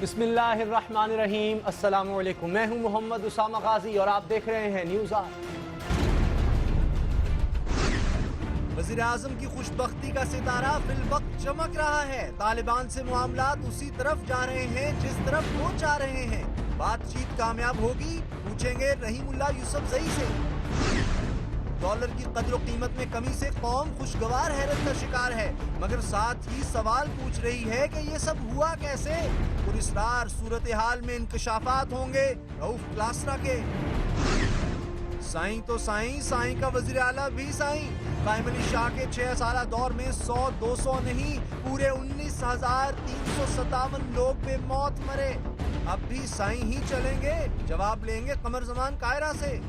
बिस्मिल्लाहिर्रहमानिर्रहीम। अस्सलाम वालेकुम। मैं हूं मोहम्मद उसामा गाजी और आप देख रहे हैं न्यूज़ आज। वज़ीर आज़म की खुशबख्ती का सितारा फिलवक्त चमक रहा है। तालिबान से मामलात उसी तरफ जा रहे हैं जिस तरफ वो चाह रहे हैं। बातचीत कामयाब होगी, पूछेंगे रहीमुल्लाह यूसुफजई से। डॉलर की कद्र कीमत में कमी से कौम खुशगवार हैरत का शिकार है, मगर साथ ही सवाल पूछ रही है कि ये सब हुआ कैसे। पुरस्रार सूरत हाल में इंकशाफात होंगे रऊफ क्लासरा के। साईं तो साईं, साईं का वज़ीर आला भी साईं। कायम अली शाह के 6 साला दौर में 100-200 नहीं, पूरे 19,357 लोग बेमौत मरे। अब भी साईं ही चलेंगे, जवाब लेंगे कमर जमान कायरा से।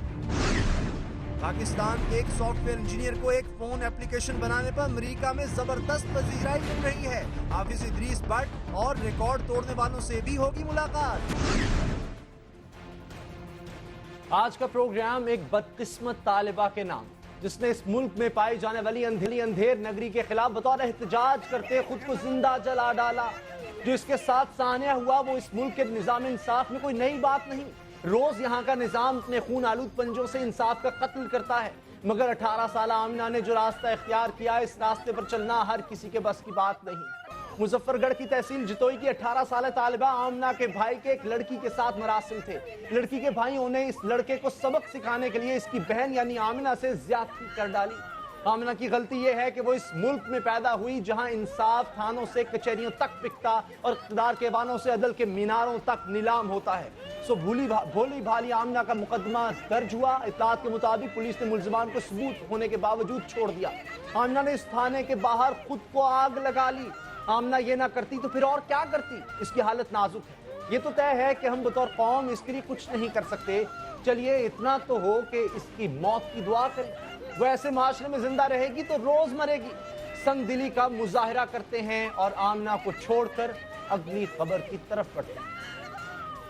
पाकिस्तान के एक सॉफ्टवेयर इंजीनियर को एक फोन एप्लीकेशन बनाने पर अमेरिका में जबरदस्त पजीराई मिल रही है। हाफिज इदरीस भट्ट और रिकॉर्ड तोड़ने वालों से भी होगी मुलाकात। आज का प्रोग्राम एक बदकिस्मत तालिबा के नाम, जिसने इस मुल्क में पाई जाने वाली अंधेर नगरी के खिलाफ बतौर एहतजाज करते खुद को जिंदा जला डाला। जो इसके साथ सानिया हुआ वो इस मुल्क के निज़ाम इंसाफ में कोई नई बात नहीं। रोज यहाँ का निज़ाम अपने खून आलूद पंजों से इंसाफ का कत्ल करता है, मगर 18 साल आमिना ने जो रास्ता इख्तियार किया, इस रास्ते पर चलना हर किसी के बस की बात नहीं। मुजफ्फरगढ़ की तहसील जितोई की 18 साल तालिबा आमिना के भाई के एक लड़की के साथ मरासिल थे। लड़की के भाइयों ने इस लड़के को सबक सिखाने के लिए इसकी बहन यानी आमिना से ज्यादती कर डाली। आमिना की गलती यह है कि वो इस मुल्क में पैदा हुई जहां इंसाफ थानों से कचहरियों तक बिकता और इक़्तिदार के वानों से अदल के मीनारों तक नीलाम होता है। सो भोली भाली आमिना का मुकदमा दर्ज हुआ। इत्तलात के मुताबिक पुलिस ने मुल्ज़िमान को सबूत होने के बावजूद छोड़ दिया। आमिना ने इस थाने के बाहर खुद को आग लगा ली। आमिना ये ना करती तो फिर और क्या करती। इसकी हालत नाजुक है। ये तो तय है कि हम बतौर कौम इसके लिए कुछ नहीं कर सकते। चलिए इतना तो हो कि इसकी मौत की दुआ करें। वो ऐसे माशरे में जिंदा रहेगी तो रोज मरेगी। संग दिली का मुजाहिरा करते हैं और आमिना को छोड़कर अगली खबर की तरफ बढ़ते हैं।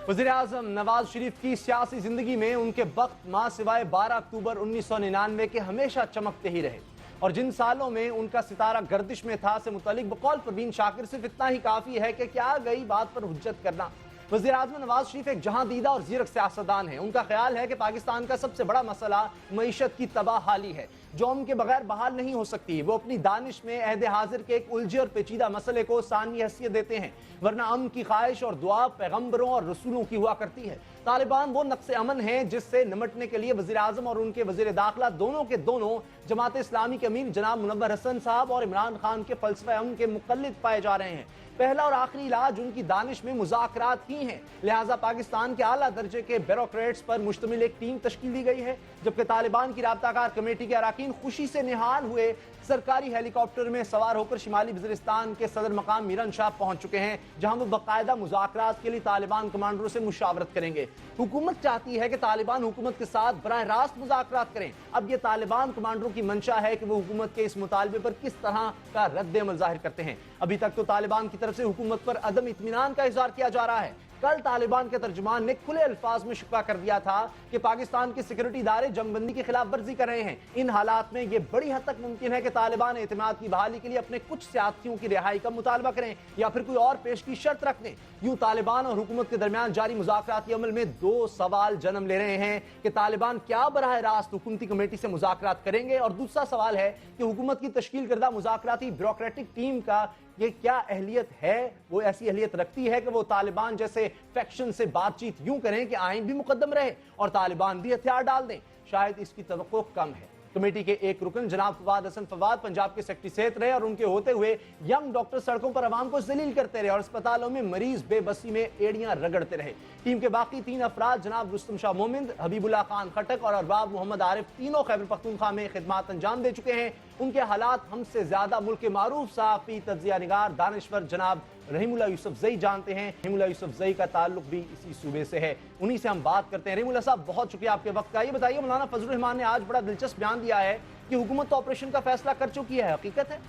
वज़ीर आज़म नवाज शरीफ की सियासी जिंदगी में उनके वक्त मां सिवाय 12 अक्टूबर 1999 के हमेशा चमकते ही रहे, और जिन सालों में उनका सितारा गर्दिश में था से मुतालिक बकौल परवीन शाकिर सिर्फ इतना ही काफी है कि क्या गई बात पर हुज्जत करना। वज़ीर आज़म नवाज शरीफ एक जहां दीदा और ज़ीरक सियासतदान है। उनका ख्याल है कि पाकिस्तान का सबसे बड़ा मसला मईशत की तबाहाली है, जो उनके बगैर बहाल नहीं हो सकती। वो अपनी दानिश में अहद हाजिर के एक उलझे और पेचीदा मसले को सानी हैसियत देते हैं, वरना अमन की ख्वाहिश और दुआ पैगम्बरों और रसूलों की हुआ करती है। तालिबान वो नक्शे अमन है जिससे निमटने के लिए वज़ीर आज़म और उनके वज़ीर दाखिला दोनों के दोनों जमात इस्लामी के अमीर जनाब मुनव्वर हसन साहब और इमरान खान के फ़लसफ़े अमन के मुक़ल्लिद पाए जा रहे हैं। पहला और आखिरी इलाज उनकी दानिश में मुज़ाकरात ही हैं। लिहाजा पाकिस्तान के आला दर्जे के ब्यूरोक्रेट्स पर मुश्तमिल एक टीम तश्कील दी गई है, जबकि तालिबान की राब्ताकार कमेटी के अरकान खुशी से निहाल हुए सरकारी हेलीकॉप्टर में सवार होकर शिमाली वज़ीरिस्तान के सदर मकाम मीरन शाह पहुंच चुके हैं, जहां वो बाकायदा मुज़ाकरात के लिए तालिबान कमांडरों से मुशावरत करेंगे। हुकूमत चाहती है कि तालिबान हुकूमत के साथ बराह रास्त मुज़ाकरात करें। अब ये तालिबान कमांडरों की मंशा है कि वो हुकूमत के इस मुतालबे पर किस तरह का रद्द अमल जाहिर करते हैं। अभी तक तो तालिबान की तरफ से हुकूमत पर अदम इत्मीनान का इज़हार किया जा रहा है। कल तालिबान के तर्जुमान ने खुले अल्फाज में शिकवा कर दिया था कि पाकिस्तान के सिक्योरिटी इदारे जंगबंदी की खिलाफ वर्जी कर रहे हैं। इन हालात में यह बड़ी हद तक मुमकिन है कि तालिबान एतमाद की बहाली के लिए अपने कुछ साथियों की रिहाई का मुतालबा करें या फिर कोई और पेश की शर्त रख दें। यूं तालिबान और हुकूमत के दरमियान जारी मुज़ाकराती अमल में दो सवाल जन्म ले रहे हैं कि तालिबान क्या बराह रास्त हुकूमती कमेटी से मुज़ाकरात करेंगे, और दूसरा सवाल है कि हुकूमत की तश्कील करदा मुज़ाकराती ब्यूरोक्रेटिक टीम का ये क्या अहलियत है, वो ऐसी अहलियत रखती है कि वो तालिबान जैसे फैक्शन से बातचीत यूं करें कि आइन भी मुकद्दम रहे और तालिबान भी हथियार डाल दें। शायद इसकी तवक्को कम है। कमेटी के एक रुकन जनाब फवाद हसन फवाद पंजाब के सेक्रेटरी सेहत रहे और उनके होते हुए यंग डॉक्टर सड़कों पर आवाम को जलील करते रहे और अस्पतालों में मरीज बेबसी में एड़ियां रगड़ते रहे। टीम के बाकी 3 अफराद जनाब रुस्तम शाह मोमिंद, हबीबुल्लाह खान खटक और अरबाब मोहम्मद आरिफ तीनों खैबर पख्तूनख्वा में खिदमात अंजाम दे चुके हैं। उनके हालात हमसे ज्यादा मुल्क के मारूफ सहाफी तज्जिया निगार दानिश्वर जनाब रहीमुल्लाह यूसुफजई जानते हैं। रहीमुल्लाह यूसुफजई का ताल्लुक भी इसी सूबे से है, उन्हीं से हम बात करते हैं। रहीमुल्लाह साहब, बहुत शुक्रिया आपके वक्त का। ये बताइए, मौलाना फजलुर रहमान ने आज बड़ा दिलचस्प बयान दिया है कि हुकूमत तो ऑपरेशन का फैसला कर चुकी है, हकीकत है?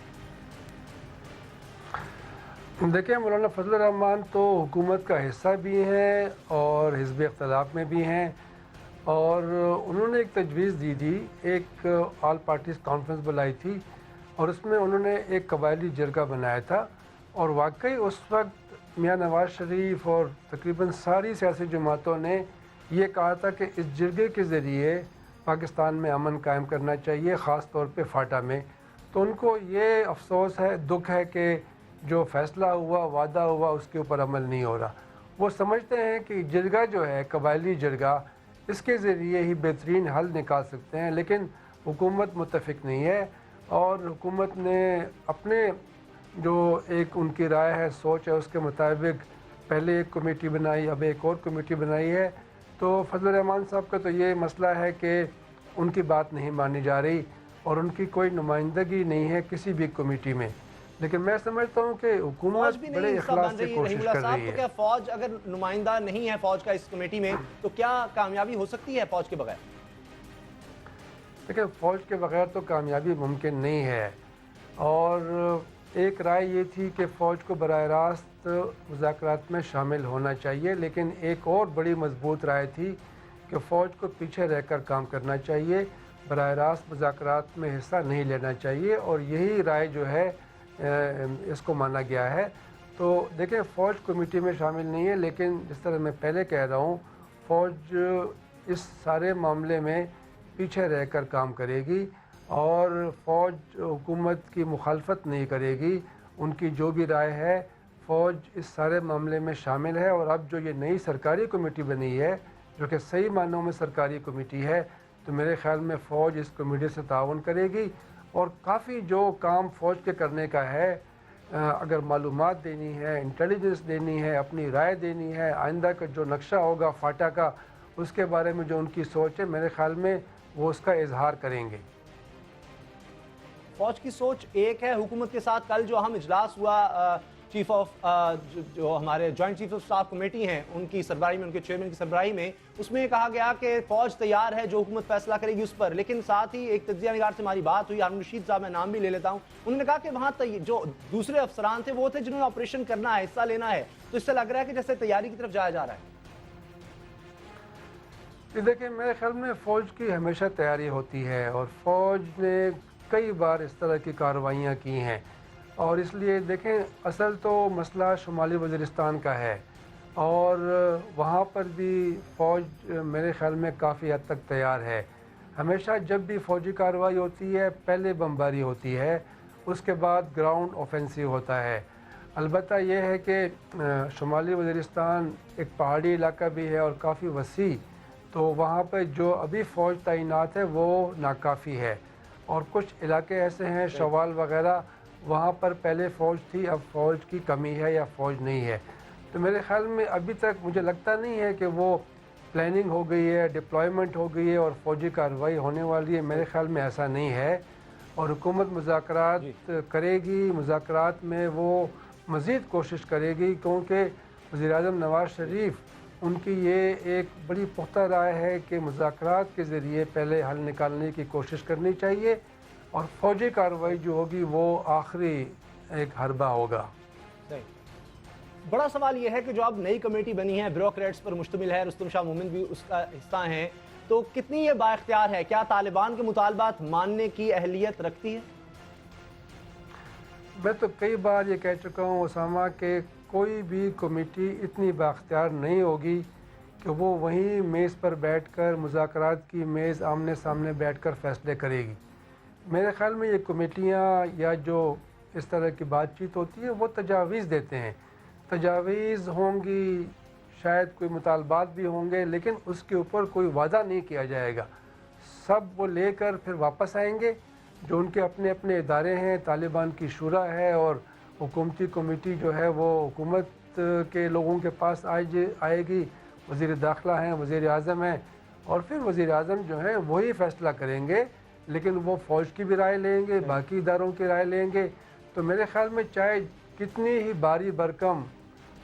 देखिए, मौलाना फजलुर रहमान तो हुकूमत का हिस्सा भी हैं और हिज़्ब इख्तिलाफ में भी हैं, और उन्होंने एक तजवीज़ दी थी, एक ऑल पार्टीज़ कॉन्फ्रेंस बुलाई थी और उसमें उन्होंने एक कबायली जरगा बनाया था, और वाकई उस वक्त میاں نواز شریف اور تقریباً ساری سیاسی جماعتوں نے یہ کہا تھا کہ اس جرگے کے ذریعے پاکستان میں امن قائم کرنا چاہیے، خاص طور پہ فاٹا میں. تو ان کو یہ افسوس ہے، دکھ ہے کہ جو فیصلہ ہوا، وعدہ ہوا، اس کے اوپر عمل نہیں ہو رہا. وہ سمجھتے ہیں کہ جرگہ جو ہے قبائلی جرگہ، اس کے ذریعے ہی بہترین حل نکال سکتے ہیں، لیکن حکومت متفق نہیں ہے. اور حکومت نے اپنے جو ایک ان کی رائے ہے، سوچ ہے، اس کے مطابق پہلے ایک کمیٹی بنائی، اب ایک اور کمیٹی بنائی ہے. تو فضل الرحمان صاحب کا تو یہ مسئلہ ہے کہ ان کی بات نہیں مانی جا رہی اور ان کی کوئی نمائندگی نہیں ہے کسی بھی کمیٹی میں. لیکن میں سمجھتا ہوں کہ فوج حکومت بھی بڑے نہیں حصہ اخلاص بن سے رہی کوشش رحیم اللہ کر صاحب، رہی تو ہے. کیا فوج اگر نمائندہ نہیں ہے فوج کا اس کمیٹی میں تو کیا کامیابی ہو سکتی ہے فوج کے بغیر؟ دیکھیں، فوج کے بغیر تو کامیابی ممکن نہیں ہے. اور ایک رائے یہ تھی کہ فوج کو براہ راست مذاکرات میں شامل ہونا چاہیے، لیکن ایک اور بڑی مضبوط رائے تھی کہ فوج کو پیچھے رہ کر کام کرنا چاہیے، براہ راست مذاکرات میں حصہ نہیں لینا چاہیے. اور یہی رائے جو ہے اس کو مانا گیا ہے. تو دیکھیں، فوج کمیٹی میں شامل نہیں ہے، لیکن جس طرح میں پہلے کہہ رہا ہوں، فوج اس سارے معاملے میں پیچھے رہ کر کام کرے گی اور فوج حکومت کی مخالفت نہیں کرے گی. ان کی جو بھی رائے ہے، فوج اس سارے معاملے میں شامل ہے. اور اب جو یہ نئی سرکاری کمیٹی بنی ہے، جو کہ صحیح معنوں میں سرکاری کمیٹی ہے، تو میرے خیال میں فوج اس کمیٹی سے تعاون کرے گی. اور کافی جو کام فوج کے کرنے کا ہے، اگر معلومات دینی ہے، انٹیلیجنس دینی ہے، اپنی رائے دینی ہے، آئندہ کا جو نقشہ ہوگا فاٹا کا، اس کے بارے میں جو ان کی سوچ ہے، میرے خیال میں وہ اس کا اظہار کریں گے. فوج کی سوچ ایک ہے حکومت کے ساتھ. کل جو اہم اجلاس ہوا چیف آف جو ہمارے joint chief of staff committee ہیں ان کی سربراہی میں، ان کے چیئرمین کی سربراہی میں، اس میں کہا گیا کہ فوج تیار ہے جو حکومت فیصلہ کرے گی اس پر. لیکن ساتھ ہی ایک تجزیہ نگار سے ہماری بات ہوئی، ہارون رشید صاحب، میں نام بھی لے لیتا ہوں، انہوں نے کہا کہ وہاں جو دوسرے افسران تھے وہ تھے جنہوں نے آپریشن کرنا ہے، حصہ لینا ہے. تو اس سے لگ رہا ہے کہ جیسے تیاری کی طرف جایا جا رہا ہے. دیکھیں، میرے خیال میں فوج کی ہمیشہ تیاری ہوتی ہے اور فوج نے کئی بار اس طرح کی کارروائیاں کی ہیں. اور اس لیے دیکھیں، اصل تو مسئلہ شمالی وزیرستان کا ہے اور وہاں پر بھی فوج میرے خیال میں کافی حد تک تیار ہے. ہمیشہ جب بھی فوجی کارروائی ہوتی ہے، پہلے بمباری ہوتی ہے، اس کے بعد گراؤنڈ اوفینسیو ہوتا ہے. البتہ یہ ہے کہ شمالی وزیرستان ایک پہاڑی علاقہ بھی ہے اور کافی وسیع، تو وہاں پہ جو ابھی فوج تعینات ہے وہ ناکافی ہے. اور کچھ علاقے ایسے ہیں، شوال وغیرہ، وہاں پر پہلے فوج تھی، اب فوج کی کمی ہے یا فوج نہیں ہے. تو میرے خیال میں ابھی تک مجھے لگتا نہیں ہے کہ وہ پلاننگ ہو گئی ہے، ڈپلائمنٹ ہو گئی ہے اور فوجی کارروائی ہونے والی ہے. میرے خیال میں ایسا نہیں ہے. اور حکومت مذاکرات کرے گی، مذاکرات میں وہ مزید کوشش کرے گی، کیونکہ وزیر اعظم نواز شریف، ان کی یہ ایک بڑی پختہ رائے ہے کہ مذاکرات کے ذریعے پہلے حل نکالنے کی کوشش کرنی چاہیے اور فوجی کارروائی جو ہوگی وہ آخری ایک حربہ ہوگا. بڑا سوال یہ ہے کہ جو اب نئی کمیٹی بنی ہے، بیوروکریٹس پر مشتمل ہے، رستم شاہ مومن بھی اس کا حصہ ہیں، تو کتنی یہ با اختیار ہے؟ کیا طالبان کے مطالبات ماننے کی اہلیت رکھتی ہے؟ میں تو کئی بار یہ کہہ چکا ہوں اسامہ کہ کوئی بھی کمیٹی اتنی بااختیار نہیں ہوگی کہ وہ وہیں میز پر بیٹھ کر مذاکرات کی میز آمنے سامنے بیٹھ کر فیصلے کرے گی. میرے خیال میں یہ کمیٹیاں یا جو اس طرح کی بات چیت ہوتی ہے وہ تجاویز دیتے ہیں. تجاویز ہوں گی، شاید کوئی مطالبات بھی ہوں گے، لیکن اس کے اوپر کوئی وعدہ نہیں کیا جائے گا. سب وہ لے کر پھر واپس آئیں گے. جو ان کے اپنے اپنے ادارے ہیں، طالبان کی شورا ہے اور حکومتی کمیٹی جو ہے وہ حکومت کے لوگوں کے پاس آئے گی. وزیر داخلہ ہیں، وزیر اعظم ہیں، اور پھر وزیر اعظم جو ہیں وہی فیصلہ کریں گے، لیکن وہ فوج کی بھی رائے لیں گے، باقی اداروں کی رائے لیں گے. تو میرے خیال میں چاہے کتنی ہی باری برکم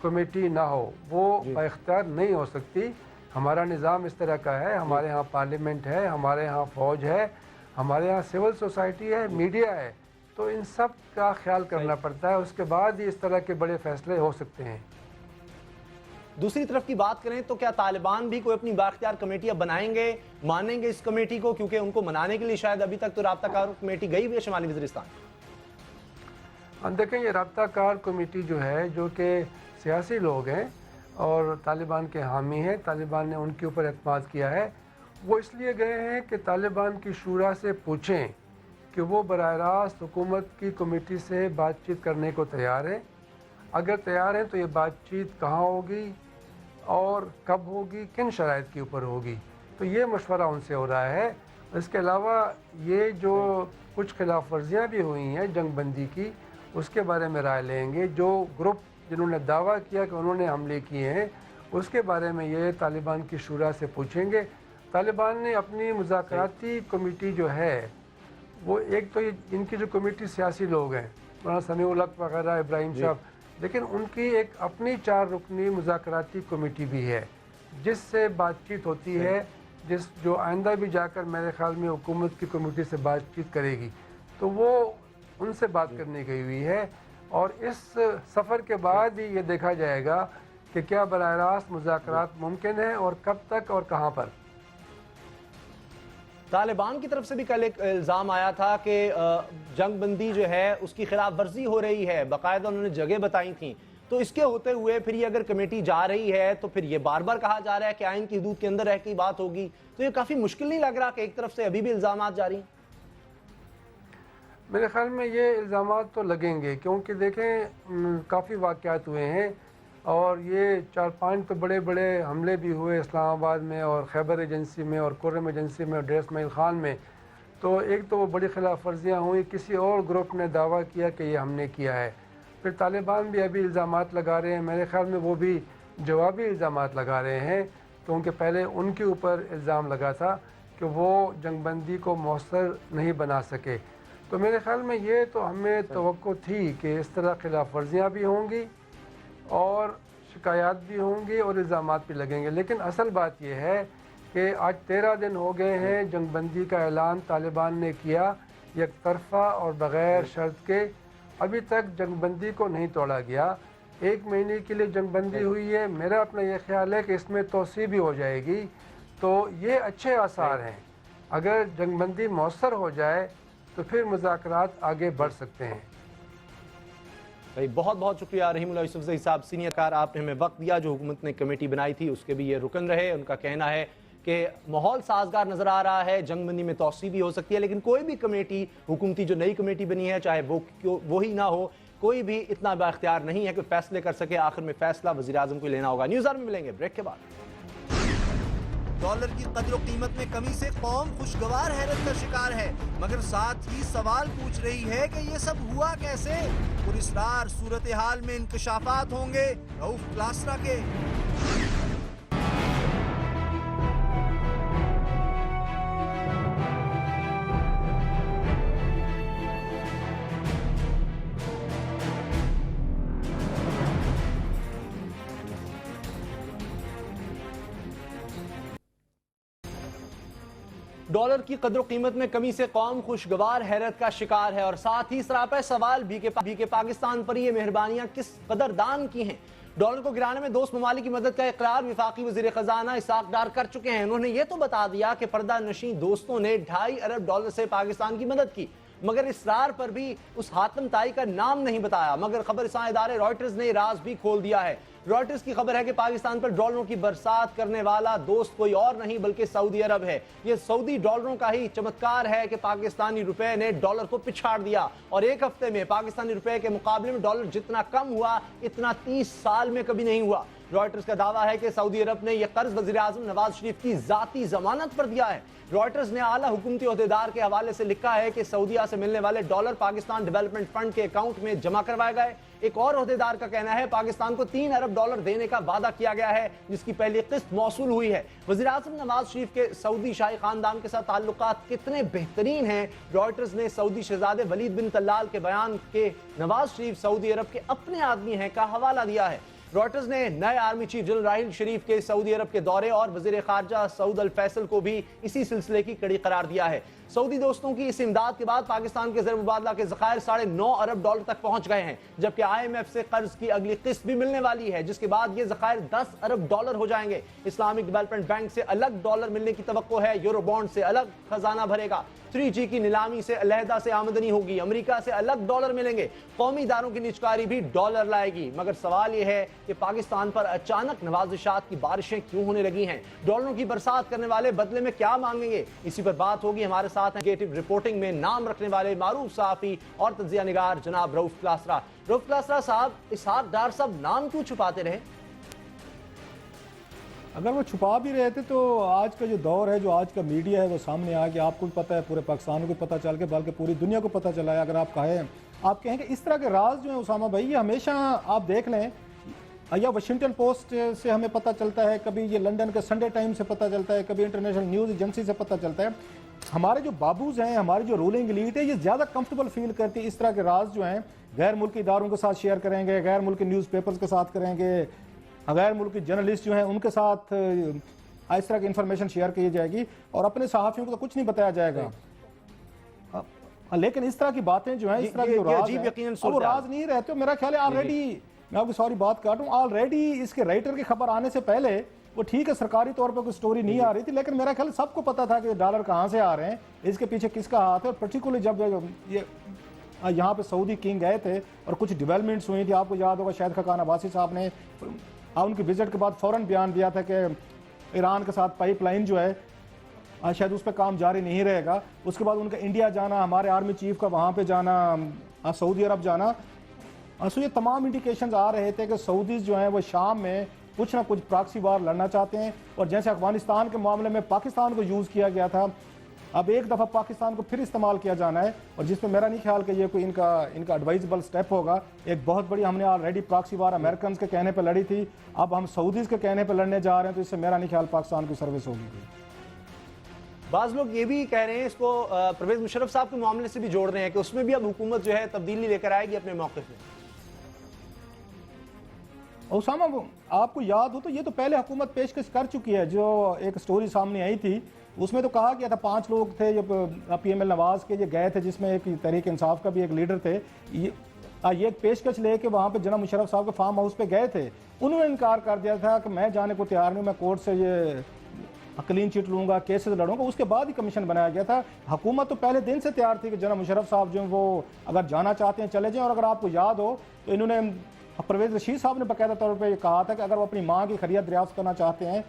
کمیٹی نہ ہو، وہ با اختیار نہیں ہو سکتی. ہمارا نظام اس طرح کا ہے، ہمارے ہاں پارلیمنٹ ہے، ہمارے ہاں فوج ہے، ہمارے ہاں سول سوسائٹی ہے، میڈیا ہے. تو ان سب کا خیال کرنا پڑتا ہے، اس کے بعد ہی اس طرح کے بڑے فیصلے ہو سکتے ہیں. دوسری طرف کی بات کریں تو کیا طالبان بھی کوئی اپنی بااختیار کمیٹیاں بنائیں گے، مانیں گے اس کمیٹی کو؟ کیونکہ ان کو منانے کے لیے شاید ابھی تک تو رابطہ کار کمیٹی گئی بھی ہے شمالی وزیرستان. دیکھیں، یہ رابطہ کار کمیٹی جو ہے، جو کہ سیاسی لوگ ہیں اور طالبان کے حامی ہیں، طالبان نے ان کے اوپر اعتماد کیا ہے، وہ اس لیے گئے ہیں کہ طالبان کی شورا سے پوچھیں کہ وہ براہ راست حکومت کی کمیٹی سے بات چیت کرنے کو تیار ہیں۔ اگر تیار ہیں تو یہ بات چیت کہاں ہوگی اور کب ہوگی، کن شرائط کے اوپر ہوگی، تو یہ مشورہ ان سے ہو رہا ہے۔ اس کے علاوہ یہ جو کچھ خلاف ورزیاں بھی ہوئی ہیں جنگ بندی کی، اس کے بارے میں رائے لیں گے۔ جو گروپ جنہوں نے دعویٰ کیا کہ انہوں نے حملے کیے ہیں، اس کے بارے میں یہ طالبان کی شورا سے پوچھیں گے۔ طالبان نے اپنی مذاکراتی کمیٹی جو ہے، وہ ایک تو ان کی جو کمیٹی سیاسی لوگ ہیں، مولانا سمیع الحق وغیرہ، ابراہیم صاحب، لیکن ان کی ایک اپنی 4 رکنی مذاکراتی کمیٹی بھی ہے جس سے بات چیت ہوتی ہے، جو آئندہ بھی جا کر میرے خیال میں حکومت کی کمیٹی سے بات چیت کرے گی، تو وہ ان سے بات کرنے گئی ہوئی ہے۔ اور اس سفر کے بعد ہی یہ دیکھا جائے گا کہ کیا براہ راست مذاکرات ممکن ہیں اور کب تک اور کہاں پر۔ طالبان کی طرف سے بھی کل ایک الزام آیا تھا کہ جنگ بندی جو ہے اس کی خلاف ورزی ہو رہی ہے، باقاعدہ انہوں نے جگہ بتائی تھیں، تو اس کے ہوتے ہوئے پھر یہ اگر کمیٹی جا رہی ہے تو پھر یہ بار بار کہا جا رہا ہے کہ آئین کی حدود کے اندر رہ کے بات ہوگی، تو یہ کافی مشکل نہیں لگ رہا کہ ایک طرف سے ابھی بھی الزامات جاری ہیں؟ میرے خیال میں یہ الزامات تو لگیں گے، کیونکہ دیکھیں کافی واقعات ہوئے ہیں اور یہ 4-5 تو بڑے بڑے حملے بھی ہوئے اسلام آباد میں اور خیبر ایجنسی میں اور کرم ایجنسی میں اور ڈیر اسماعیل خان میں، تو ایک تو وہ بڑی خلاف ورزیاں ہوئیں، کسی اور گروپ نے دعویٰ کیا کہ یہ ہم نے کیا ہے، پھر طالبان بھی ابھی الزامات لگا رہے ہیں، میرے خیال میں وہ بھی جوابی الزامات لگا رہے ہیں، کیونکہ پہلے ان کے اوپر الزام لگا تھا کہ وہ جنگ بندی کو مؤثر نہیں بنا سکے۔ تو میرے خیال میں یہ تو ہمیں توقع تھی کہ اس طرح خلاف ورزیاں بھی ہوں گی اور شکایات بھی ہوں گی اور الزامات بھی لگیں گے، لیکن اصل بات یہ ہے کہ آج 13 دن ہو گئے ہیں جنگ بندی کا اعلان طالبان نے کیا یک طرفہ اور بغیر شرط کے، ابھی تک جنگ بندی کو نہیں توڑا گیا۔ 1 مہینے کے لیے جنگ بندی ہوئی ہے، میرا اپنا یہ خیال ہے کہ اس میں توسیع بھی ہو جائے گی، تو یہ اچھے آثار ہیں۔ اگر جنگ بندی مؤثر ہو جائے تو پھر مذاکرات آگے بڑھ سکتے ہیں۔ بھائی بہت بہت شکریہ رحیم اللہ یوسف زئی صاحب، سینئر کار، آپ نے ہمیں وقت دیا۔ جو حکومت نے کمیٹی بنائی تھی اس کے بھی یہ رکن رہے، ان کا کہنا ہے کہ ماحول سازگار نظر آ رہا ہے، جنگ بندی میں توسیع بھی ہو سکتی ہے، لیکن کوئی بھی کمیٹی حکومتی جو نئی کمیٹی بنی ہے، چاہے وہی نہ ہو، کوئی بھی اتنا با اختیار نہیں ہے کہ فیصلے کر سکے، آخر میں فیصلہ وزیر اعظم کو لینا ہوگا۔ نیوز آور میں ملیں گے بریک کے بعد۔ ڈالر کی قدر و قیمت میں کمی سے قوم خوشگوار حیرت کا شکار ہے، مگر ساتھ ہی سوال پوچھ رہی ہے کہ یہ سب ہوا کیسے؟ پراسرار صورتحال میں انکشافات ہوں گے رؤف کلاسرا کے۔ ڈالر کی قدر و قیمت میں کمی سے قوم خوشگوار حیرت کا شکار ہے، اور ساتھ ہی سراپا سوال بھی کہ پاکستان پر یہ مہربانیاں کس قدر دان کی ہیں۔ ڈالر کو گرانے میں دوست ممالک کی مدد کا اقرار وفاقی وزیر خزانہ اسحاق ڈار کر چکے ہیں۔ انہوں نے یہ تو بتا دیا کہ پردہ نشین دوستوں نے $2.5 ارب سے پاکستان کی مدد کی، مگر اسرار پر بھی اس حاتم طائی کا نام نہیں بتایا۔ مگر خبر رساں ادارے رائٹرز نے راز بھی کھول دیا ہے۔ رائٹرز کی خبر ہے کہ پاکستان پر ڈالروں کی برسات کرنے والا دوست کوئی اور نہیں بلکہ سعودی عرب ہے۔ یہ سعودی ڈالروں کا ہی چمتکار ہے کہ پاکستانی روپے نے ڈالر کو پچھاڑ دیا، اور ایک ہفتے میں پاکستانی روپے کے مقابلے میں ڈالر جتنا کم ہوا اتنا 30 سال میں کبھی نہیں ہوا۔ رائٹرز کا دعویٰ ہے کہ سعودی عرب نے یہ قرض وزیر اعظم نواز شریف کی ذاتی ضمانت پر دیا ہے۔ رائٹرز نے اعلیٰ حکومتی عہدیدار کے حوالے سے لکھا ہے کہ سعودیہ سے ملنے والے ڈالر پاکستان ڈیولپمنٹ فنڈ کے اکاؤنٹ میں جمع کروائے گئے۔ ایک اور عہدیدار کا کہنا ہے پاکستان کو $3 ارب دینے کا وعدہ کیا گیا ہے، جس کی پہلی قسط موصول ہوئی ہے۔ وزیر اعظم نواز شریف کے سعودی شاہی خاندان کے ساتھ تعلقات کتنے بہترین ہیں، رائٹرز نے سعودی شہزادے ولید بن طلال کے بیان کے نواز شریف سعودی عرب کے اپنے آدمی ہیں کا حوالہ دیا ہے۔ رائٹرز نے نئے army chief general Raheel Sharif کے سعودی عرب کے دورے اور وزیر خارجہ سعود الفیصل کو بھی اسی سلسلے کی کڑی قرار دیا ہے۔ सऊदी दोस्तों की इस इमदाद के बाद पाकिस्तान के ज़र मुबादला के ज़खायर $9.5 अरब तक पहुंच गए हैं, जबकि IMF से कर्ज की अगली किस्त भी मिलने वाली है, जिसके बाद ये ज़खायर $10 अरब हो जाएंगे। इस्लामिक डेवलपमेंट बैंक से अलग डॉलर मिलने की तवक्को है, यूरो बॉन्ड से अलग खजाना भरेगा, 3G की नीलामी से अलहदा से आमदनी होगी, अमेरिका से अलग डॉलर मिलेंगे, कौमी इदारों की निजकारी भी डॉलर लाएगी। मगर सवाल यह है कि पाकिस्तान पर अचानक नवाजिशात की बारिशें क्यों होने लगी हैं? डॉलरों की बरसात करने वाले बदले में क्या मांगेंगे? इसी पर बात होगी। हमारे साथ नेगेटिव रिपोर्टिंग में नाम रखने वाले मारूफ सहाफी और तज्जिया निगार जनाब रऊफ क्लासरा। रऊफ क्लासरा साहब, इसहाक डार साहब नाम क्यों छुपाते रहे? अगर वो छुपा भी रहे थे तो आज का जो दौर है, जो आज का मीडिया है, वो सामने आ गया, आपको भी पता है, पूरे पाकिस्तान को पता चल के, बल्कि पूरी दुनिया को पता चला है। अगर आप कहें कि इस तरह के राज जो है उसामा भाई, ये हमेशा आप देख लें, या वाशिंगटन पोस्ट से हमें पता चलता है, कभी ये लंदन के संडे टाइम से पता चलता है, कभी इंटरनेशनल न्यूज़ एजेंसी से पता चलता है। हमारे जो बाबूज हैं, हमारी जो रूलिंग एलीट है, ये ज़्यादा कंफर्टेबल फील करती है इस तरह के राज जो हैं गैर मुल्की इदारों के साथ शेयर करेंगे, गैर मुल्की न्यूज़पेपर्स के साथ करेंगे, गैर मुल्की जर्नलिस्ट जो हैं उनके साथ इस तरह की इंफॉर्मेशन शेयर की जाएगी और अपने सहाफ़ियों को तो कुछ नहीं बताया जाएगा। लेकिन इस तरह की बातें जो हैं, इस तरह के जो राज हैं, वो राज नहीं रहते। मेरा ख्याल है ऑलरेडी, मैं आपकी सॉरी बात काटूं, ऑलरेडी इसके राइटर की खबर आने से पहले वो ठीक है सरकारी तौर पर कोई स्टोरी नहीं आ रही थी, लेकिन मेरा ख्याल सबको पता था कि डॉलर कहाँ से आ रहे हैं, इसके पीछे किसका हाथ है। और पर्टिकुलरली जब ये यहाँ पे सऊदी किंग गए थे और कुछ डेवलपमेंट्स हुई थी, आपको याद होगा शायद खकान अब्बासी साहब ने उनकी विजिट के बाद फ़ौरन बयान दिया था कि ईरान के साथ पाइपलाइन जो है शायद उस पर काम जारी नहीं रहेगा। उसके बाद उनका इंडिया जाना, हमारे आर्मी चीफ का वहाँ पे जाना, सऊदी अरब जाना, सो ये तमाम इंडिकेशंस आ रहे थे कि सऊदीज़ जो हैं वो शाम में कुछ ना कुछ प्रॉक्सी वार लड़ना चाहते हैं। और जैसे अफगानिस्तान के मामले में पाकिस्तान को यूज़ किया गया था, अब एक दफ़ा पाकिस्तान को फिर इस्तेमाल किया जाना है, और जिसमें मेरा नहीं ख्याल कि ये कोई इनका एडवाइजेबल स्टेप होगा। एक बहुत बड़ी हमने ऑलरेडी प्रॉक्सी वार अमेरिकन के कहने पर लड़ी थी, अब हम सऊदीज़ के कहने पर लड़ने जा रहे हैं, तो इससे मेरा नहीं ख्याल पाकिस्तान की सर्विस होगी। बाज़ लोग ये भी कह रहे हैं, इसको परवेज़ मुशर्रफ साहब के मामले से भी जोड़ रहे हैं कि उसमें भी अब हुकूमत जो है तब्दीली लेकर आएगी अपने मौक़िफ़ में। उसामा, आपको याद हो तो ये तो पहले हुकूमत पेशकश कर चुकी है। जो एक स्टोरी सामने आई थी उसमें तो कहा गया था 5 लोग थे जो PML नवाज के ये गए थे, जिसमें एक तहरीक इंसाफ का भी एक लीडर थे, ये एक पेशकश लेके वहाँ पे जनाब मुशर्रफ साहब के फार्म हाउस पे गए थे। उन्होंने इनकार कर दिया था कि मैं जाने को तैयार नहीं, मैं कोर्ट से ये क्लीन चिट लूँगा, केसेस लड़ूंगा। उसके बाद ही कमीशन बनाया गया था। हुकूमत तो पहले दिन से तैयार थी कि जनाब मुशर्रफ साहब जो वो अगर जाना चाहते हैं चले जाएँ। और अगर आपको याद हो तो इन्होंने परवेज़ रशीद साहब ने बाकायदा तौर पर कहा था कि अगर वो अपनी माँ की खैरियत दरियाफ्त करना चाहते हैं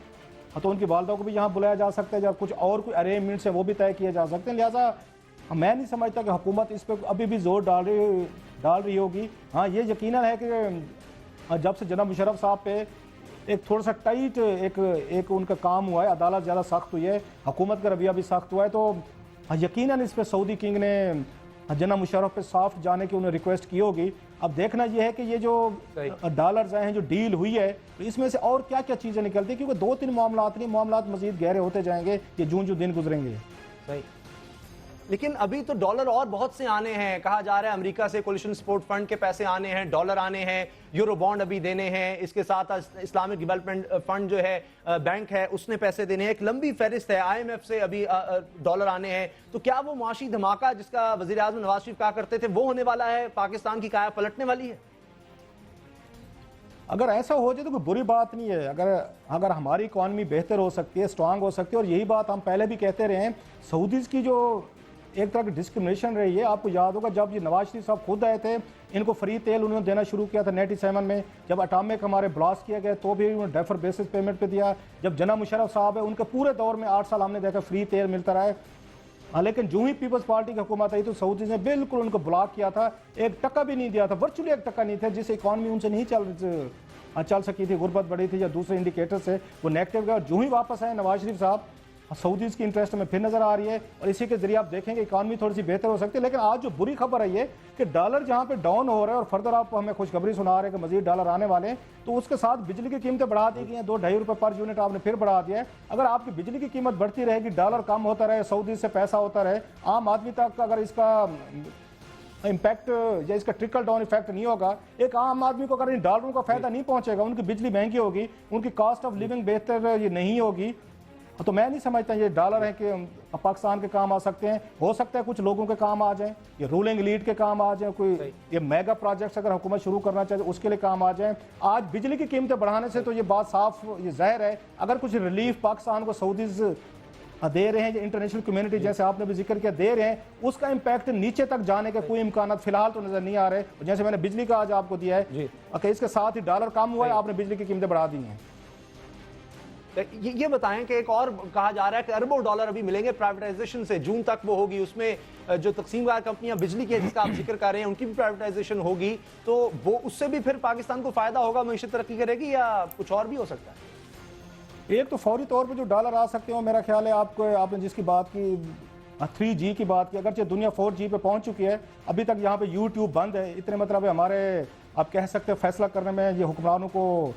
तो उनकी वालदा को भी यहाँ बुलाया जा सकता है, या कुछ और कोई अरेंजमेंट्स है वो भी तय किए जा सकते हैं। लिहाजा मैं नहीं समझता कि हुकूमत इस पर अभी भी जोर डाल रही होगी। हाँ, ये यकीनन है कि जब से जनाब मुशर्रफ साहब पे एक थोड़ा सा टाइट एक उनका काम हुआ है, अदालत ज़्यादा सख्त हुई है, हुकूमत का रवैया भी सख्त हुआ है, तो यकीनन इस पर सऊदी किंग ने जनाब मुशर्रफ पे सॉफ्ट जाने की उन्हें रिक्वेस्ट की होगी। अब देखना यह है कि ये जो डॉलर्स आए हैं, जो डील हुई है, तो इसमें से और क्या क्या चीज़ें निकलती हैं, क्योंकि 2-3 मामलात नहीं, मामलात मजीद गहरे होते जाएंगे कि जो दिन गुजरेंगे। सही, लेकिन अभी तो डॉलर और बहुत से आने हैं। कहा जा रहा है अमेरिका से कोलिशन सपोर्ट फंड के पैसे आने हैं, डॉलर आने हैं, यूरो बॉन्ड अभी देने हैं, इसके साथ इस्लामिक डेवलपमेंट फंड जो है बैंक है उसने पैसे देने हैं। एक लंबी फहरिस्त है, IMF से अभी डॉलर आने हैं। तो क्या वो मुआशी धमाका जिसका वज़ीर आज़म नवाज शरीफ कहा करते थे वो होने वाला है? पाकिस्तान की काया पलटने वाली है? अगर ऐसा हो जाए तो कोई बुरी बात नहीं है। अगर हमारी इकॉनमी बेहतर हो सकती है, स्ट्रांग हो सकती है, और यही बात हम पहले भी कहते रहे हैं, सऊदीज़ की जो एक तरह की डिस्क्रिमिनेशन रही है। आपको याद होगा जब ये नवाज शरीफ साहब खुद आए थे, इनको फ्री तेल उन्होंने देना शुरू किया था 97 में। जब अटामिक हमारे ब्लास्ट किया गया तो भी उन्होंने डेफर बेसिस पेमेंट पे दिया। जब जनाब मुशर्रफ साहब है, उनके पूरे दौर में 8 साल हमने देखा फ्री तेल मिलता रहा है। हाँ, लेकिन जो ही पीपल्स पार्टी की हुकूमत आई तो सऊदीज़ ने बिल्कुल उनको ब्लॉक किया था, 1 टका भी नहीं दिया था, वर्चुअली 1 टका नहीं था, जिस इकॉनमी उनसे नहीं चल सकी थी, गुर्बत बढ़ी थी या दूसरे इंडिकेटर से वो नेगेटिव गया। और जो ही वापस आए नवाज शरीफ साहब, सऊदीज़ की इंटरेस्ट में फिर नजर आ रही है, और इसी के जरिए आप देखेंगे इकॉनमी थोड़ी सी बेहतर हो सकती है। लेकिन आज जो बुरी खबर है ये कि डॉलर जहां पे डाउन हो रहा है, और फर्दर आप हमें खुशखबरी सुना रहे हैं कि मजीद डॉलर आने वाले हैं, तो उसके साथ बिजली की कीमतें बढ़ा दी गई हैं, 2-2.5 रुपये पर यूनिट आपने फिर बढ़ा दिया है। अगर आपकी बिजली की कीमत बढ़ती रहेगी, डॉलर कम होता रहे, सऊदी से पैसा होता रहे, आम आदमी तक अगर इसका इम्पैक्ट या इसका ट्रिकल डाउन इफेक्ट नहीं होगा, एक आम आदमी को अगर इन डॉलरों का फायदा नहीं पहुंचेगा, उनकी बिजली महंगी होगी, उनकी कॉस्ट ऑफ लिविंग बेहतर ये नहीं होगी, तो मैं नहीं समझता ये डॉलर है कि पाकिस्तान के काम आ सकते हैं। हो सकता है कुछ लोगों के काम आ जाएं, ये रूलिंग लीड के काम आ जाएं, कोई ये मेगा प्रोजेक्ट्स अगर हुकूमत शुरू करना चाहे उसके लिए काम आ जाएं। आज बिजली की कीमतें बढ़ाने से तो ये बात साफ ये ज़ाहिर है, अगर कुछ रिलीफ पाकिस्तान को सऊदीज दे रहे हैं, इंटरनेशनल कम्युनिटी जैसे आपने भी जिक्र किया दे रहे हैं, उसका इम्पैक्ट नीचे तक जाने के कोई इम्कान फिलहाल तो नजर नहीं आ रहे। जैसे मैंने बिजली का आज आपको दिया है कि इसके साथ ही डॉलर कम हुआ है, आपने बिजली की कीमतें बढ़ा दी हैं। ये बताएं कि एक और कहा जा रहा है कि अरबों डॉलर अभी मिलेंगे प्राइवेटाइजेशन से, जून तक वो होगी, उसमें जो तकसीमदार कंपनियां बिजली की जिसका आप जिक्र कर रहे हैं उनकी भी प्राइवेटाइजेशन होगी, तो वो उससे भी फिर पाकिस्तान को फायदा होगा, मईशत तरक्की करेगी, या कुछ और भी हो सकता है? एक तो फौरी तौर पे जो डॉलर आ सकते हो, मेरा ख्याल है आपने जिसकी बात की 3G की बात की, अगरचे दुनिया 4G पे पहुंच चुकी है, अभी तक यहाँ पे YouTube बंद है, इतने मतलब हमारे आप कह सकते हैं फैसला करने में ये हुक्मरानों को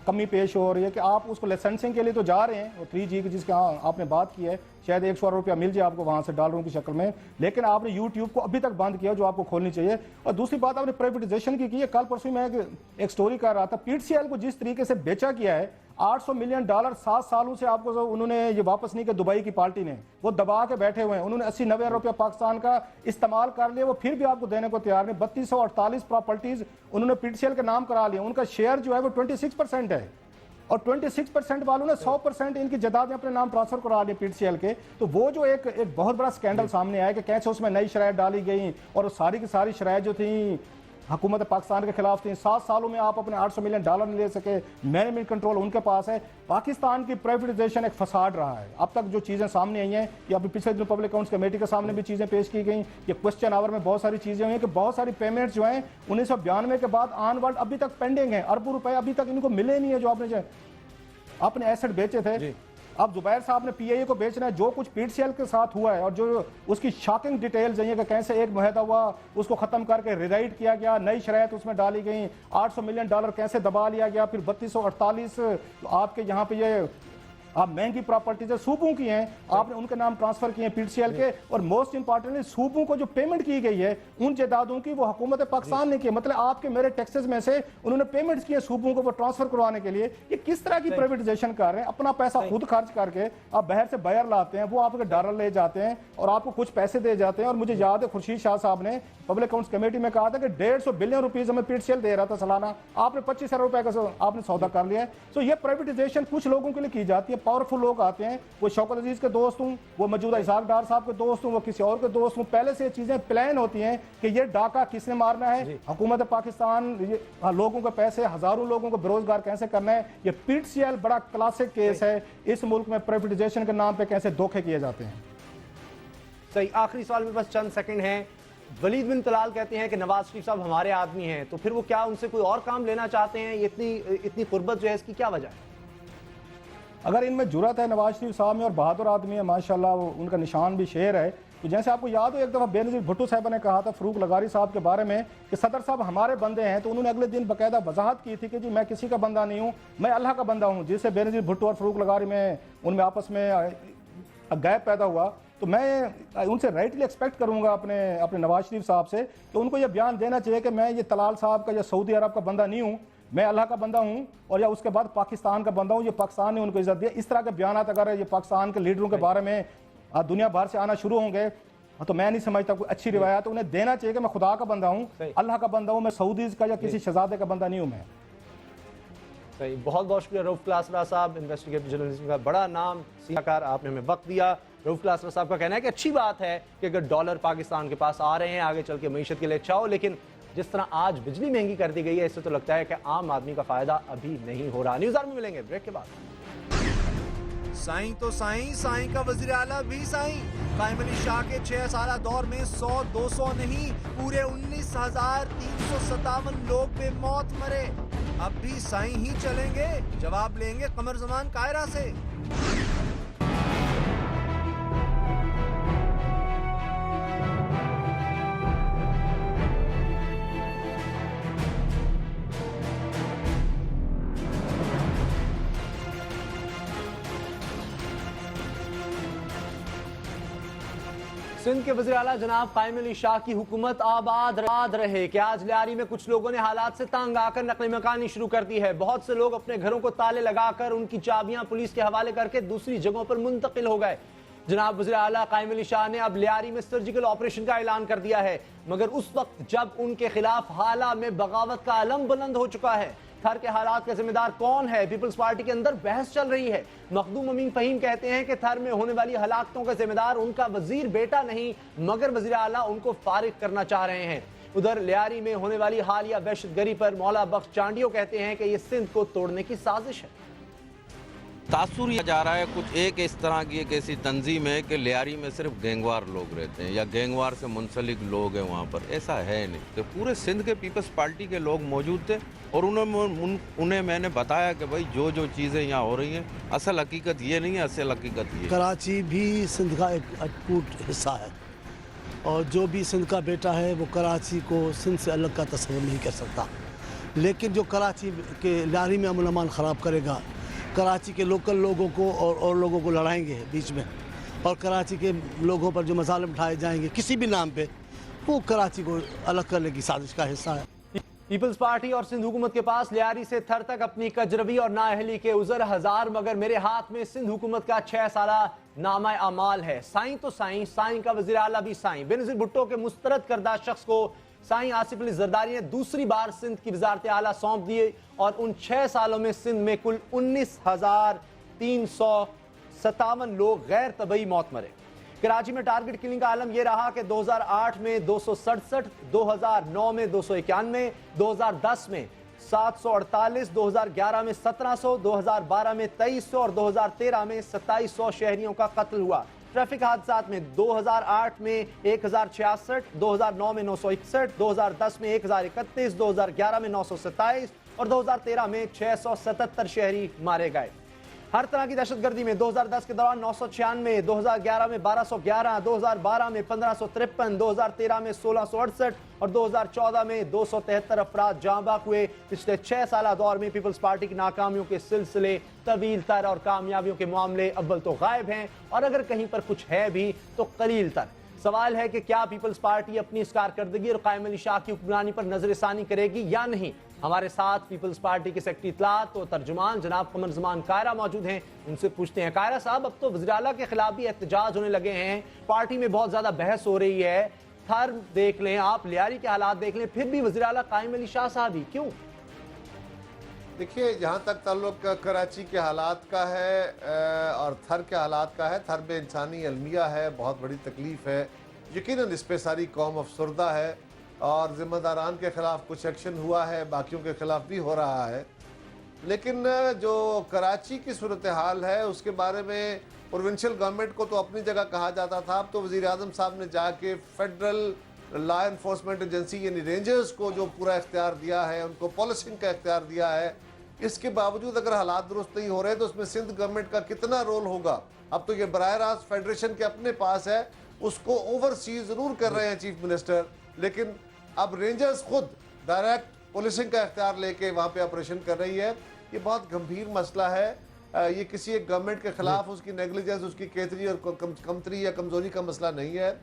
कमी पेश हो रही है कि आप उसको लाइसेंसिंग के लिए तो जा रहे हैं, वो 3G की जिसकी आपने बात की है, शायद 100 रुपया मिल जाए आपको वहाँ से डॉलरों की शक्ल में, लेकिन आपने यूट्यूब को अभी तक बंद किया जो आपको खोलनी चाहिए। और दूसरी बात आपने प्राइवेटाइजेशन की है। कल परसों मैं एक स्टोरी कर रहा था, PTCL को जिस तरीके से बेचा किया है, $800 मिलियन 7 सालों से आपको उन्होंने ये वापस नहीं किया, दुबई की पार्टी ने वो दबा के बैठे हुए हैं, उन्होंने 80-90 रुपया पाकिस्तान का इस्तेमाल कर लिया, वो फिर भी आपको देने को तैयार नहीं। 3248 प्रॉपर्टीज उन्होंने PTCL के नाम करा लिया, उनका शेयर जो है वो 26% है, और 26% वालों ने 100% इनकी जायदादें अपने नाम ट्रांसफर करा ली PTCL के। तो वो जो एक बहुत बड़ा स्कैंडल सामने आया कि कैसे उसमें नई शराइत डाली गई और सारी की सारी शराइत जो थी हुकूमत पाकिस्तान के खिलाफ थी। 7 सालों में आप अपने $800 मिलियन नहीं ले सके, मैनेजमेंट कंट्रोल उनके पास है। पाकिस्तान की प्राइवेटाइजेशन एक फसाड रहा है। अब तक जो चीज़ें सामने आई हैं, या अभी पिछले दिन पब्लिक अकाउंट्स कमेटी के सामने भी चीज़ें पेश की गई, ये क्वेश्चन आवर में बहुत सारी चीज़ें हुई हैं कि बहुत सारी पेमेंट्स जो हैं 1992 के बाद ऑन वर्ल्ड अभी तक पेंडिंग है, अरबों रुपए अभी तक इनको मिले नहीं है जो आपने अपने एसेट बेचे थे। अब जुबैर साहब ने PIA को बेचना है, जो कुछ PTCL के साथ हुआ है और जो उसकी शॉकिंग डिटेल्स हैं कि कैसे एक मुआहदा हुआ उसको ख़त्म करके रिराइट किया गया, नई शराइत उसमें डाली गई, $800 मिलियन कैसे दबा लिया गया, फिर 3248 आपके यहाँ पे ये आप महंगी प्रॉपर्टीज सूबों की हैं, आपने उनके नाम ट्रांसफर किए PTCL के, और मोस्ट इंपॉर्टेंटली सूबों को जो पेमेंट की गई है उन जायदादों की वो हुकूमत पाकिस्तान ने की, मतलब आपके मेरे टैक्सेस में से उन्होंने पेमेंट्स किए सूबों को वो ट्रांसफर करवाने के लिए। ये किस तरह की प्राइवेटाइजेशन कर रहे हैं? अपना पैसा खुद खर्च करके आप बाहर से बायर लाते हैं, वो आपके डॉलर ले जाते हैं और आपको कुछ पैसे दे जाते हैं। और मुझे याद है खुर्शीद शाह साहब ने पब्लिक अकाउंट्स कमेटी में कहा था कि 150 बिलियन रुपीज हमें PTCL दे रहा था सालाना, आपने 25 अरब रुपए का आपने सौदा कर लिया है। तो ये प्राइवेटाइजेशन कुछ लोगों के लिए की जाती है, पावरफुल लोग आते हैं, वो शौकत अजीज के दोस्त हूँ, वो मौजूदा इसाक डार साहब के दोस्त हूँ, वो किसी और के दोस्त हूँ, पहले से ये चीजें प्लान होती हैं कि ये डाका किसने मारना है, हुकूमत पाकिस्तान लोगों के पैसे, हजारों लोगों को बेरोजगार कैसे करना है। ये PTCL बड़ा क्लासिक केस है, इस मुल्क में प्राइवेटाइजेशन के नाम पे कैसे धोखे किए जाते हैं। सही, आखिरी सवाल में बस चंद सेकंड हैं। वलीद बिन तलाल कहते हैं कि नवाज शरीफ साहब हमारे आदमी हैं, तो फिर वो क्या उनसे कोई और काम लेना चाहते हैं? इतनी कुर्बत जो है इसकी क्या वजह है? अगर इनमें जुरत है नवाज शरीफ साहब में, और बहादुर आदमी है माशाल्लाह, उनका निशान भी शेर है। तो जैसे आपको याद हो एक दफ़ा बेनज़ीर भुट्टो साहब ने कहा था फरूक लगारी साहब के बारे में कि सदर साहब हमारे बंदे हैं, तो उन्होंने अगले दिन बाकायदा वजाहत की थी कि जी मैं किसी का बंदा नहीं हूँ, मैं अल्लाह का बंदा हूँ। जिससे बेनज़ीर भुट्टो और फरूक लगारी में उनमें आपस में गैप पैदा हुआ। तो मैं उनसे राइटली एक्सपेक्ट करूंगा अपने नवाज शरीफ साहब से कि उनको ये बयान देना चाहिए कि मैं ये तलाल साहब का या सऊदी अरब का बंदा नहीं हूँ, मैं अल्लाह का बंदा हूँ, और या उसके बाद पाकिस्तान का बंदा हूँ। ये पाकिस्तान ने उनको इज्जत दी। इस तरह के बयान अगर ये पाकिस्तान के लीडरों के बारे में दुनिया भर से आना शुरू होंगे तो मैं नहीं समझता कोई अच्छी रिवायत। उन्हें देना चाहिए कि मैं खुदा का बंदा हूँ, अल्लाह का बंदा हूँ, मैं सऊदीज का या किसी शहजादे का बंदा नहीं हूँ मैं। सही, बहुत बहुत शुक्रिया रऊफ क्लासरा साहब, इन्वेस्टिगेटिव जर्नलिज्म का बड़ा नाम सीखाकार, आपने हमें वक्त दिया। रऊफ क्लासरा साहब का कहना है कि अच्छी बात है कि अगर डॉलर पाकिस्तान के पास आ रहे हैं, आगे चल के मईशत के लिए अच्छा हो, लेकिन जिस तरह आज बिजली महंगी कर दी गई है, इससे तो लगता है कि आम आदमी का फायदा अभी नहीं हो रहा। न्यूज़ आवर में मिलेंगे ब्रेक के बाद। साईं तो साईं, साईं का वजीर आला भी साईं। कायम अली शाह के 6 साला दौर में 100-200 नहीं, पूरे 19,357 लोग बेमौत मरे। अब भी साईं ही चलेंगे? जवाब लेंगे कमर जमान कायरा से। सिंध के वज़ीर आला जनाब कायम अली शाह की हुकूमत आबाद रहे कि आज लियारी में कुछ लोगों ने हालात से तंग आकर नकल मकानी शुरू कर दी है। बहुत से लोग अपने घरों को ताले लगाकर उनकी चाबियां पुलिस के हवाले करके दूसरी जगहों पर मुंतकिल हो गए। जनाब वज़ीर आला कायम अली शाह ने अब लियारी में सर्जिकल ऑपरेशन का ऐलान कर दिया है, मगर उस वक्त जब उनके खिलाफ हाला में बगावत का अलम बुलंद हो चुका है। थर के हालात का जिम्मेदार कौन है, पीपल्स पार्टी के अंदर बहस चल रही है। मखदूम अमीन फहीम कहते हैं कि थर में होने वाली हलाकतों का जिम्मेदार उनका वजीर बेटा नहीं मगर वजीर आला उनको फारिग करना चाह रहे हैं। उधर लियारी में होने वाली हालिया दहशतगर्दी पर मौला बख्श चांडियो कहते हैं कि ये सिंध को तोड़ने की साजिश है। तासुर यह जा रहा है कुछ एक इस तरह की एक ऐसी तंजीम है कि लियारी में सिर्फ गैंगवार लोग रहते हैं या गैंगवार से मुंसलिक लोग हैं वहाँ पर। ऐसा है नहीं, तो पूरे सिंध के पीपल्स पार्टी के लोग मौजूद थे और उन्हें मैंने बताया कि भाई जो चीज़ें यहाँ हो रही हैं असल हकीकत ये नहीं है, असल हकीकत ये। कराची भी सिंध का एक अटूट हिस्सा है और जो भी सिंध का बेटा है वो कराची को सिंध से अलग का तस्वर नहीं कर सकता, लेकिन जो कराची के लियारी में अमन अमान ख़राब करेगा, कराची के लोकल लोगों को और लोगों को लड़ाएंगे बीच में, और कराची के लोगों पर जो मसाले उठाए जाएंगे किसी भी नाम पे, वो कराची को अलग करने की साजिश का हिस्सा है। पीपल्स पार्टी और सिंध हुकूमत के पास लियारी से थर तक अपनी कजरवी और नाअहली के उज़र हजार, मगर मेरे हाथ में सिंध हुकूमत का 6 साला नामा अमाल है। साईं तो साईं का वज़ीर आला भी साईं। बेनज़ीर भुट्टो के मुस्तरद करदा शख्स को साईं आसिफ अली जरदारी ने दूसरी बार सिंध की वजारत आला सौंप दी और उन 6 सालों में सिंध में कुल 19,357 लोग गैर तबई मौत मरे। कराची में टारगेट किलिंग का आलम यह रहा कि 2008 में 267, 2009 में 291, 2010 में 748, 2011 में 1700, 2012 में 2300 और 2013 में 2700 शहरियों का कत्ल हुआ। ट्रैफिक हादसात में 2008 में 1066, 2009 में 961, 2010 में 1031, 2011 में 927 और 2013 में 677 शहरी मारे गए। हर तरह की दहशतगर्दी में 2010 के दौरान 996, 2011 में 1211, 2012 में 1553, 2013 में 1668 और 2014 में 273 अफराद जाँ बाक हुए। पिछले 6 साल दौर में पीपल्स पार्टी की नाकामियों के सिलसिले तवील तर और कामयाबियों के मामले अव्वल तो गायब हैं और अगर कहीं पर कुछ है भी तो कलील तर। सवाल है कि क्या पीपल्स पार्टी अपनी इस कारकर्दगी और कायम अली शाह की हुक्मरानी पर नजरसानी करेगी या नहीं। हमारे साथ पीपल्स पार्टी के सेक्रेटरी इत्तलात तो तर्जुमान जनाब कमर ज़मान कायरा मौजूद हैं, उनसे पूछते हैं। कायरा साहब, अब तो वज़ीर आला के खिलाफ भी एहतजाज होने लगे हैं, पार्टी में बहुत ज्यादा बहस हो रही है। थर देख लें आप, लियारी के हालात देख लें, फिर भी वज़ीर आला कायम अली शाह साहब ही क्यों? देखिए, जहाँ तक ताल्लुक कराची के हालात का है और थर के हालात का है, थर में इंसानी अलमिया है, बहुत बड़ी तकलीफ़ है। यकीनन इस पर सारी कौम अफसरदा है और ज़िम्मेदारान के ख़िलाफ़ कुछ एक्शन हुआ है, बाकियों के ख़िलाफ़ भी हो रहा है। लेकिन जो कराची की सूरत हाल है उसके बारे में प्रोविंशियल गवर्नमेंट को तो अपनी जगह कहा जाता था। अब तो वज़ीर आज़म साहब ने जाके फेडरल लॉ एनफोर्समेंट एजेंसी यानी रेंजर्स को जो पूरा इख्तियार दिया है, उनको पॉलिसिंग का इख्तियार दिया है। इसके बावजूद अगर हालात दुरुस्त नहीं हो रहे तो उसमें सिंध गवर्नमेंट का कितना रोल होगा। अब तो ये बराह रास्त फेडरेशन के अपने पास है, उसको ओवरसी ज़रूर कर रहे हैं चीफ मिनिस्टर, लेकिन अब रेंजर्स खुद डायरेक्ट पुलिसिंग का इख्तियार लेके वहाँ पे ऑपरेशन कर रही है। ये बहुत गंभीर मसला है। ये किसी एक गवर्नमेंट के खिलाफ उसकी नेगलिजेंस, उसकी केतरी और कमतरी या कमज़ोरी का मसला नहीं है।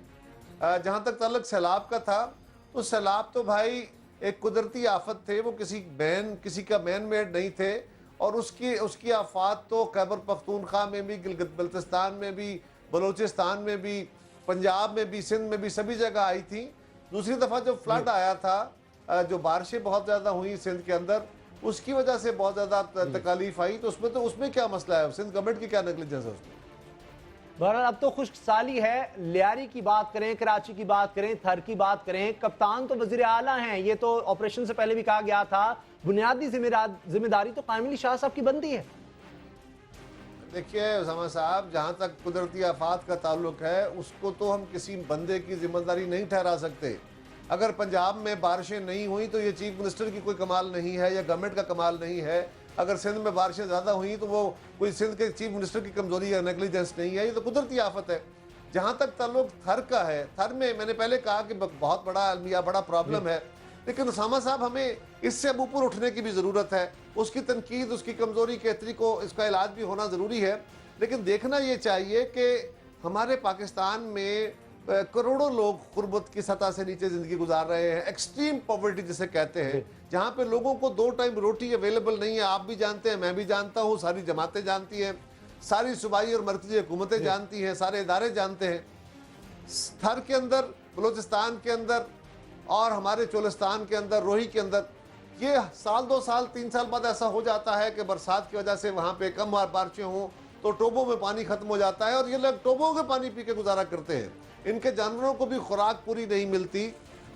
जहाँ तक ताल्लुक सैलाब का था, तो सैलाब तो भाई एक कुदरती आफत थे, वो किसी का मैन मेड नहीं थे और उसकी आफात तो खैबर पख्तूनख्वा में भी, गिलगित बल्तिस्तान में भी, बलूचिस्तान में भी, पंजाब में भी, सिंध में भी, सभी जगह आई थी। दूसरी दफ़ा जो फ्लड आया था, जो बारिशें बहुत ज़्यादा हुई सिंध के अंदर, उसकी वजह से बहुत ज़्यादा तकलीफ आई। तो उसमें क्या मसला है, सिंध गवर्नमेंट की क्या नेगलिजेंस है उसमें? बहरहाल अब तो खुश्क साली है। लियारी की बात करें, कराची की बात करें, थर की बात करें, कप्तान तो वज़ीर आला हैं। ये तो ऑपरेशन से पहले भी कहा गया था, बुनियादी जिम्मेदारी तो कायम अली शाह साहब की बनती है। देखिए उसामा साहब, जहाँ तक कुदरती आफात का ताल्लुक है उसको तो हम किसी बंदे की जिम्मेदारी नहीं ठहरा सकते। अगर पंजाब में बारिशें नहीं हुई तो ये चीफ मिनिस्टर की कोई कमाल नहीं है या गवर्नमेंट का कमाल नहीं है। अगर सिंध में बारिशें ज़्यादा हुई तो वो कोई सिंध के चीफ मिनिस्टर की कमज़ोरी या नेगलिजेंस नहीं है, ये तो कुदरती आफत है। जहाँ तक ताल्लुक थर का है, थर में मैंने पहले कहा कि बहुत बड़ा अलमिया, बड़ा प्रॉब्लम है, लेकिन उसामा साहब हमें इससे अब ऊपर उठने की भी ज़रूरत है। उसकी तनकीद, उसकी कमज़ोरी केतरी को, इसका इलाज भी होना ज़रूरी है। लेकिन देखना ये चाहिए कि हमारे पाकिस्तान में करोड़ों लोग गुर्बत की सतह से नीचे जिंदगी गुजार रहे हैं, एक्सट्रीम पॉवर्टी जिसे कहते हैं, जहां पे लोगों को 2 टाइम रोटी अवेलेबल नहीं है। आप भी जानते हैं, मैं भी जानता हूं, सारी जमातें जानती हैं, सारी सूबाई और मरकजी हुकूमतें जानती हैं, सारे इदारे जानते हैं। थर के अंदर, बलूचिस्तान के अंदर और हमारे चोलिस्तान के अंदर, रोही के अंदर, ये साल 2 साल 3 साल बाद ऐसा हो जाता है कि बरसात की वजह से वहाँ पे कम बारिशें हों तो टोबों में पानी खत्म हो जाता है और ये लोग टोबों के पानी पी के गुजारा करते हैं। इनके जानवरों को भी खुराक पूरी नहीं मिलती।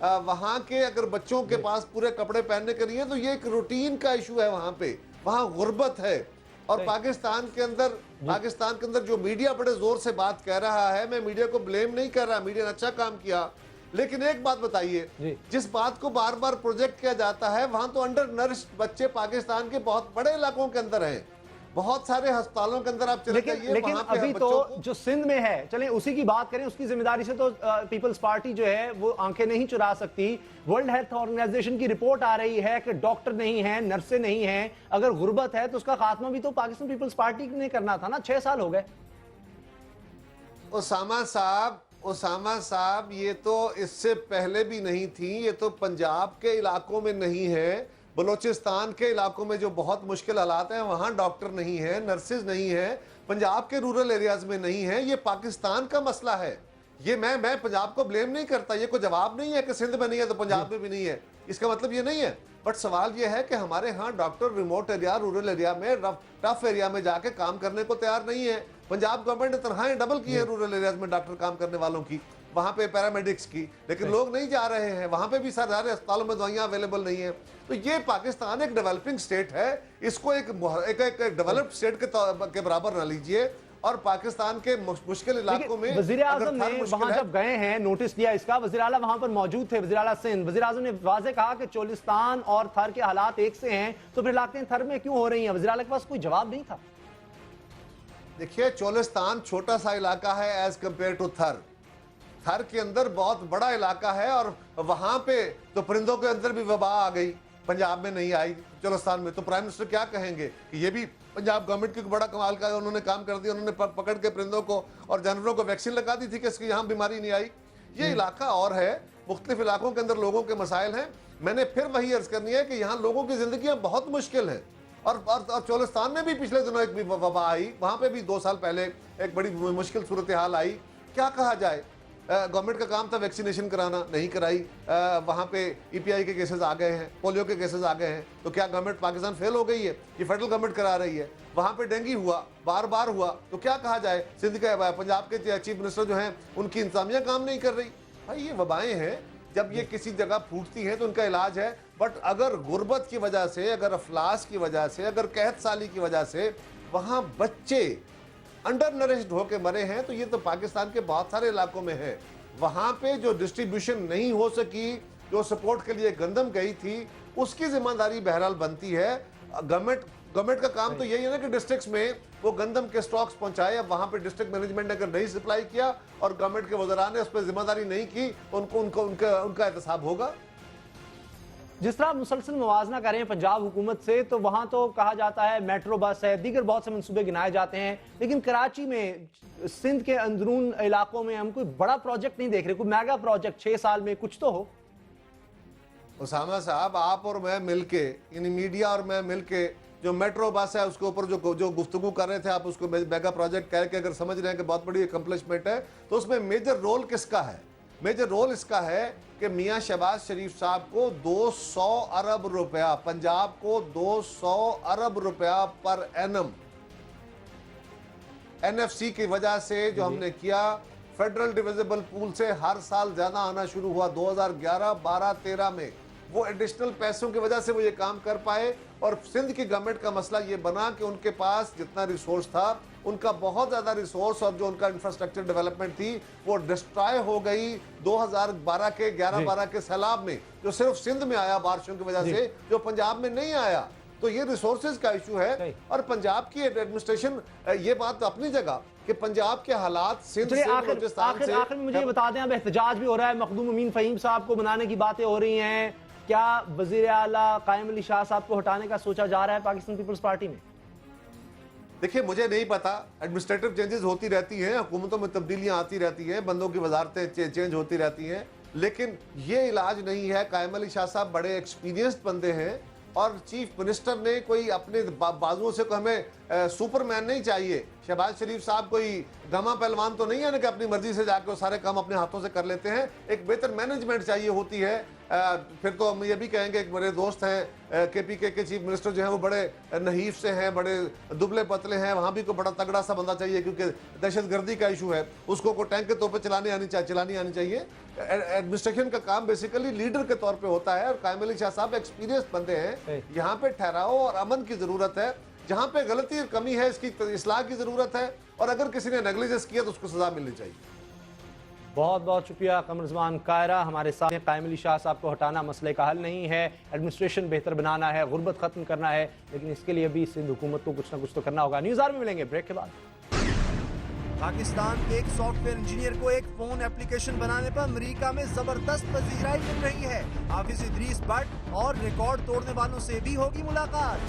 वहाँ के अगर बच्चों के पास पूरे कपड़े पहनने के लिए, तो ये एक रूटीन का इशू है वहाँ पे, वहाँ गुर्बत है। और पाकिस्तान के अंदर जो मीडिया बड़े जोर से बात कह रहा है, मैं मीडिया को ब्लेम नहीं कर रहा, मीडिया ने अच्छा काम किया, लेकिन एक बात बताइए, जिस बात को बार बार प्रोजेक्ट किया जाता है, वहां तो अंडर नरिश्ड बच्चे पाकिस्तान के बहुत बड़े इलाकों के अंदर हैं, बहुत सारे अस्पतालों के अंदर आप चले जाइए, लेकिन वहां पे अभी बच्चों तो को जो सिंध में है, चलें उसी की बात करें, उसकी जिम्मेदारी से तो पीपल्स पार्टी जो है वो आंखें नहीं चुरा सकती। वर्ल्ड हेल्थ ऑर्गेनाइजेशन की रिपोर्ट आ रही है कि डॉक्टर नहीं है, नर्सें नहीं हैं, अगर गुर्बत है तो उसका खात्मा भी तो पाकिस्तान पीपल्स पार्टी ने करना था ना। 6 साल हो गए। उसामा साहब, ये तो इससे पहले भी नहीं थी, ये तो पंजाब के इलाकों में नहीं है, बलूचिस्तान के इलाकों में जो बहुत मुश्किल हालात हैं, वहाँ डॉक्टर नहीं है, नर्सेज नहीं है, पंजाब के रूरल एरियाज में नहीं है। ये पाकिस्तान का मसला है। ये मैं पंजाब को ब्लेम नहीं करता, ये कोई जवाब नहीं है कि सिंध में नहीं है तो पंजाब में भी नहीं है, इसका मतलब ये नहीं है। बट सवाल ये है कि हमारे यहाँ doctor remote area, rural area में, टफ एरिया में जाके काम करने को तैयार नहीं है। पंजाब गवर्नमेंट ने तनख्वाहें डबल की है रूरल एरियाज में डॉक्टर काम करने वालों की, वहाँ पे पैरामेडिक्स की, लेकिन लोग नहीं जा रहे हैं। वहाँ पे भी सारे अस्पतालों में दवाइयाँ अवेलेबल नहीं है। तो ये पाकिस्तान एक डेवलपिंग स्टेट है, इसको एक डेवलप्ड स्टेट के बराबर ना लीजिए। और पाकिस्तान के मुश्किल इलाकों में वज़ीर आज़म ने वहां जब गए हैं, नोटिस दिया इसका, वज़ीर आला वहां पर मौजूद थे, वज़ीर आला सिंध, वज़ीर आज़म ने वाज़े कहा कि चोलिस्तान और थर के हालात एक से हैं, तो फिर लाकें थर में क्यों हो रही हैं? वज़ीर आला के पास कोई जवाब नहीं था। देखिए, चोलिस्तान छोटा सा इलाका है एज कंपेयर टू थर। थर के अंदर बहुत बड़ा इलाका है और वहां पे तो परिंदों के अंदर भी वबा आ गई, पंजाब में नहीं आई, चोलिस्तान में। तो प्राइम मिनिस्टर क्या कहेंगे कि ये भी पंजाब गवर्नमेंट की बड़ा कमाल का उन्होंने काम कर दिया, उन्होंने पकड़ के परिंदों को और जानवरों को वैक्सीन लगा दी थी कि इसकी यहाँ बीमारी नहीं आई। ये इलाका और है, मुख्तलिफ इलाकों के अंदर लोगों के मसाइल हैं। मैंने फिर वही अर्ज करनी है कि यहाँ लोगों की जिंदगियाँ बहुत मुश्किल हैं। और चोलिस्तान में भी पिछले दिनों एक भी वबा आई, वहाँ पे भी 2 साल पहले एक बड़ी मुश्किल सूरत हाल आई। क्या कहा जाए, गवर्नमेंट का काम था वैक्सीनेशन कराना, नहीं कराई। वहाँ पे EPI के केसेस आ गए हैं, पोलियो के केसेस आ गए हैं। तो क्या गवर्नमेंट पाकिस्तान फेल हो गई है? ये फेडरल गवर्नमेंट करा रही है। वहाँ पे डेंगू हुआ, बार बार हुआ, तो क्या कहा जाए? सिंध के पंजाब के चीफ मिनिस्टर जो हैं, उनकी इंतजामिया काम नहीं कर रही। भाई ये वबाएं हैं, जब ये किसी जगह फूटती हैं तो उनका इलाज है। बट अगर गुर्बत की वजह से, अगर अफलास की वजह से, अगर कहत साली की वजह से वहाँ बच्चे अंडर नरिश्ड होकर मरे हैं, तो ये तो पाकिस्तान के बहुत सारे इलाकों में है। वहाँ पे जो डिस्ट्रीब्यूशन नहीं हो सकी, जो सपोर्ट के लिए गंदम गई थी, उसकी जिम्मेदारी बहरहाल बनती है गवर्नमेंट का काम तो यही है ना कि डिस्ट्रिक्ट्स में वो गंदम के स्टॉक्स पहुंचाए। अब वहाँ पे डिस्ट्रिक्ट मैनेजमेंट ने अगर नहीं सप्लाई किया और गवर्नमेंट के वज़रान ने उस पर जिम्मेदारी नहीं की, उनका एहतसाब होगा। जिस तरह आप मुसलसल मुवाजना कर रहे हैं पंजाब हुकूमत से, तो वहां तो कहा जाता है मेट्रो बस है, दीगर बहुत से मंसूबे गिनाए जाते हैं, लेकिन कराची में, सिंध के अंदरून इलाकों में हम कोई बड़ा प्रोजेक्ट नहीं देख रहे, कोई मेगा प्रोजेक्ट 6 साल में कुछ तो हो। उसामा साहब, आप और मैं मिलके, यानी मीडिया और मैं मिलके, जो मेट्रो बस है उसके ऊपर जो गुफ्तगू कर रहे थे, आप उसको मेगा प्रोजेक्ट कह के अगर समझ रहे हैं कि बहुत बड़ी अकम्पलिशमेंट है, तो उसमें मेजर रोल किसका है? मेजर रोल इसका है कि मियां शहबाज शरीफ साहब को 200 अरब रुपया, पंजाब को 200 अरब रुपया पर एनम NFC की वजह से जो हमने किया, फेडरल डिविजिबल पूल से हर साल ज्यादा आना शुरू हुआ 2011, 12, 13 में। वो एडिशनल पैसों की वजह से वो ये काम कर पाए। और सिंध की गवर्नमेंट का मसला ये बना कि उनके पास जितना रिसोर्स था, उनका बहुत ज़्यादा रिसोर्स और जो उनका इंफ्रास्ट्रक्चर डेवलपमेंट थी, वो डिस्ट्रॉय हो गई 2012 के 11-12 के सैलाब में, जो सिर्फ सिंध में आया बारिशों की वजह से, जो पंजाब में नहीं आया। तो ये रिसोर्सेज का इशू है। और पंजाब की एडमिनिस्ट्रेशन, ये बात तो अपनी जगह कि पंजाब के हालात सिंध से, बलूचिस्तान से। आखिर में मुझे बता दें, अब एहतजाज भी हो रहा है, मखदूम अमीन फ़हीम साहब को बनाने की बातें हो रही हैं, क्या वज़ीर आला कायम अली शाह साहब को हटाने का सोचा जा रहा है पाकिस्तान पीपल्स पार्टी में? देखिए, मुझे नहीं पता, एडमिनिस्ट्रेटिव चेंजेस होती रहती हैं, हुकूमतों में तब्दीलियां आती रहती हैं, बंदों की वजारतें चेंज होती रहती हैं, लेकिन ये इलाज नहीं है। कायम अली शाह साहब बड़े एक्सपीरियंस्ड बंदे हैं और चीफ मिनिस्टर ने कोई अपने बाजुओं से हमें सुपरमैन नहीं चाहिए। शहबाज शरीफ साहब कोई गमा पहलवान तो नहीं है ना कि अपनी मर्जी से जाकर वो सारे काम अपने हाथों से कर लेते हैं। एक बेहतर मैनेजमेंट चाहिए होती है। फिर तो हम ये भी कहेंगे कि मेरे दोस्त हैं KPK के चीफ मिनिस्टर जो हैं वो बड़े नहीफ से हैं, बड़े दुबले पतले हैं, वहाँ भी कोई बड़ा तगड़ा सा बंदा चाहिए क्योंकि दहशतगर्दी का इशू है, उसको कोई टैंक के तौर पर चलानी आनी चाहिए। एडमिनिस्ट्रेशन का काम बेसिकली लीडर के तौर पे होता है और कायम अली शाह साहब एक्सपीरियंस बंदे हैं। यहाँ पे ठहराव और अमन की जरूरत है, जहाँ पे गलती और कमी है इसकी इस्लाह की जरूरत है, और अगर किसी ने नेग्लिजेंस किया तो उसको सजा मिलनी चाहिए। बहुत बहुत शुक्रिया कमरजमान कायरा। हमारे सामने कायम अली शाह साहब को हटाना मसले का हल नहीं है, एडमिनिस्ट्रेशन बेहतर बनाना है, गुर्बत खत्म करना है, लेकिन इसके लिए भी सिंध हुकूमत को कुछ ना कुछ तो करना होगा। न्यूज़ आवर में मिलेंगे ब्रेक के बाद। पाकिस्तान के एक सॉफ्टवेयर इंजीनियर को एक फोन एप्लीकेशन बनाने पर अमेरिका में जबरदस्त पजीराई मिल रही है। हाफिज इदरीस भट्ट और रिकॉर्ड तोड़ने वालों से भी होगी मुलाकात।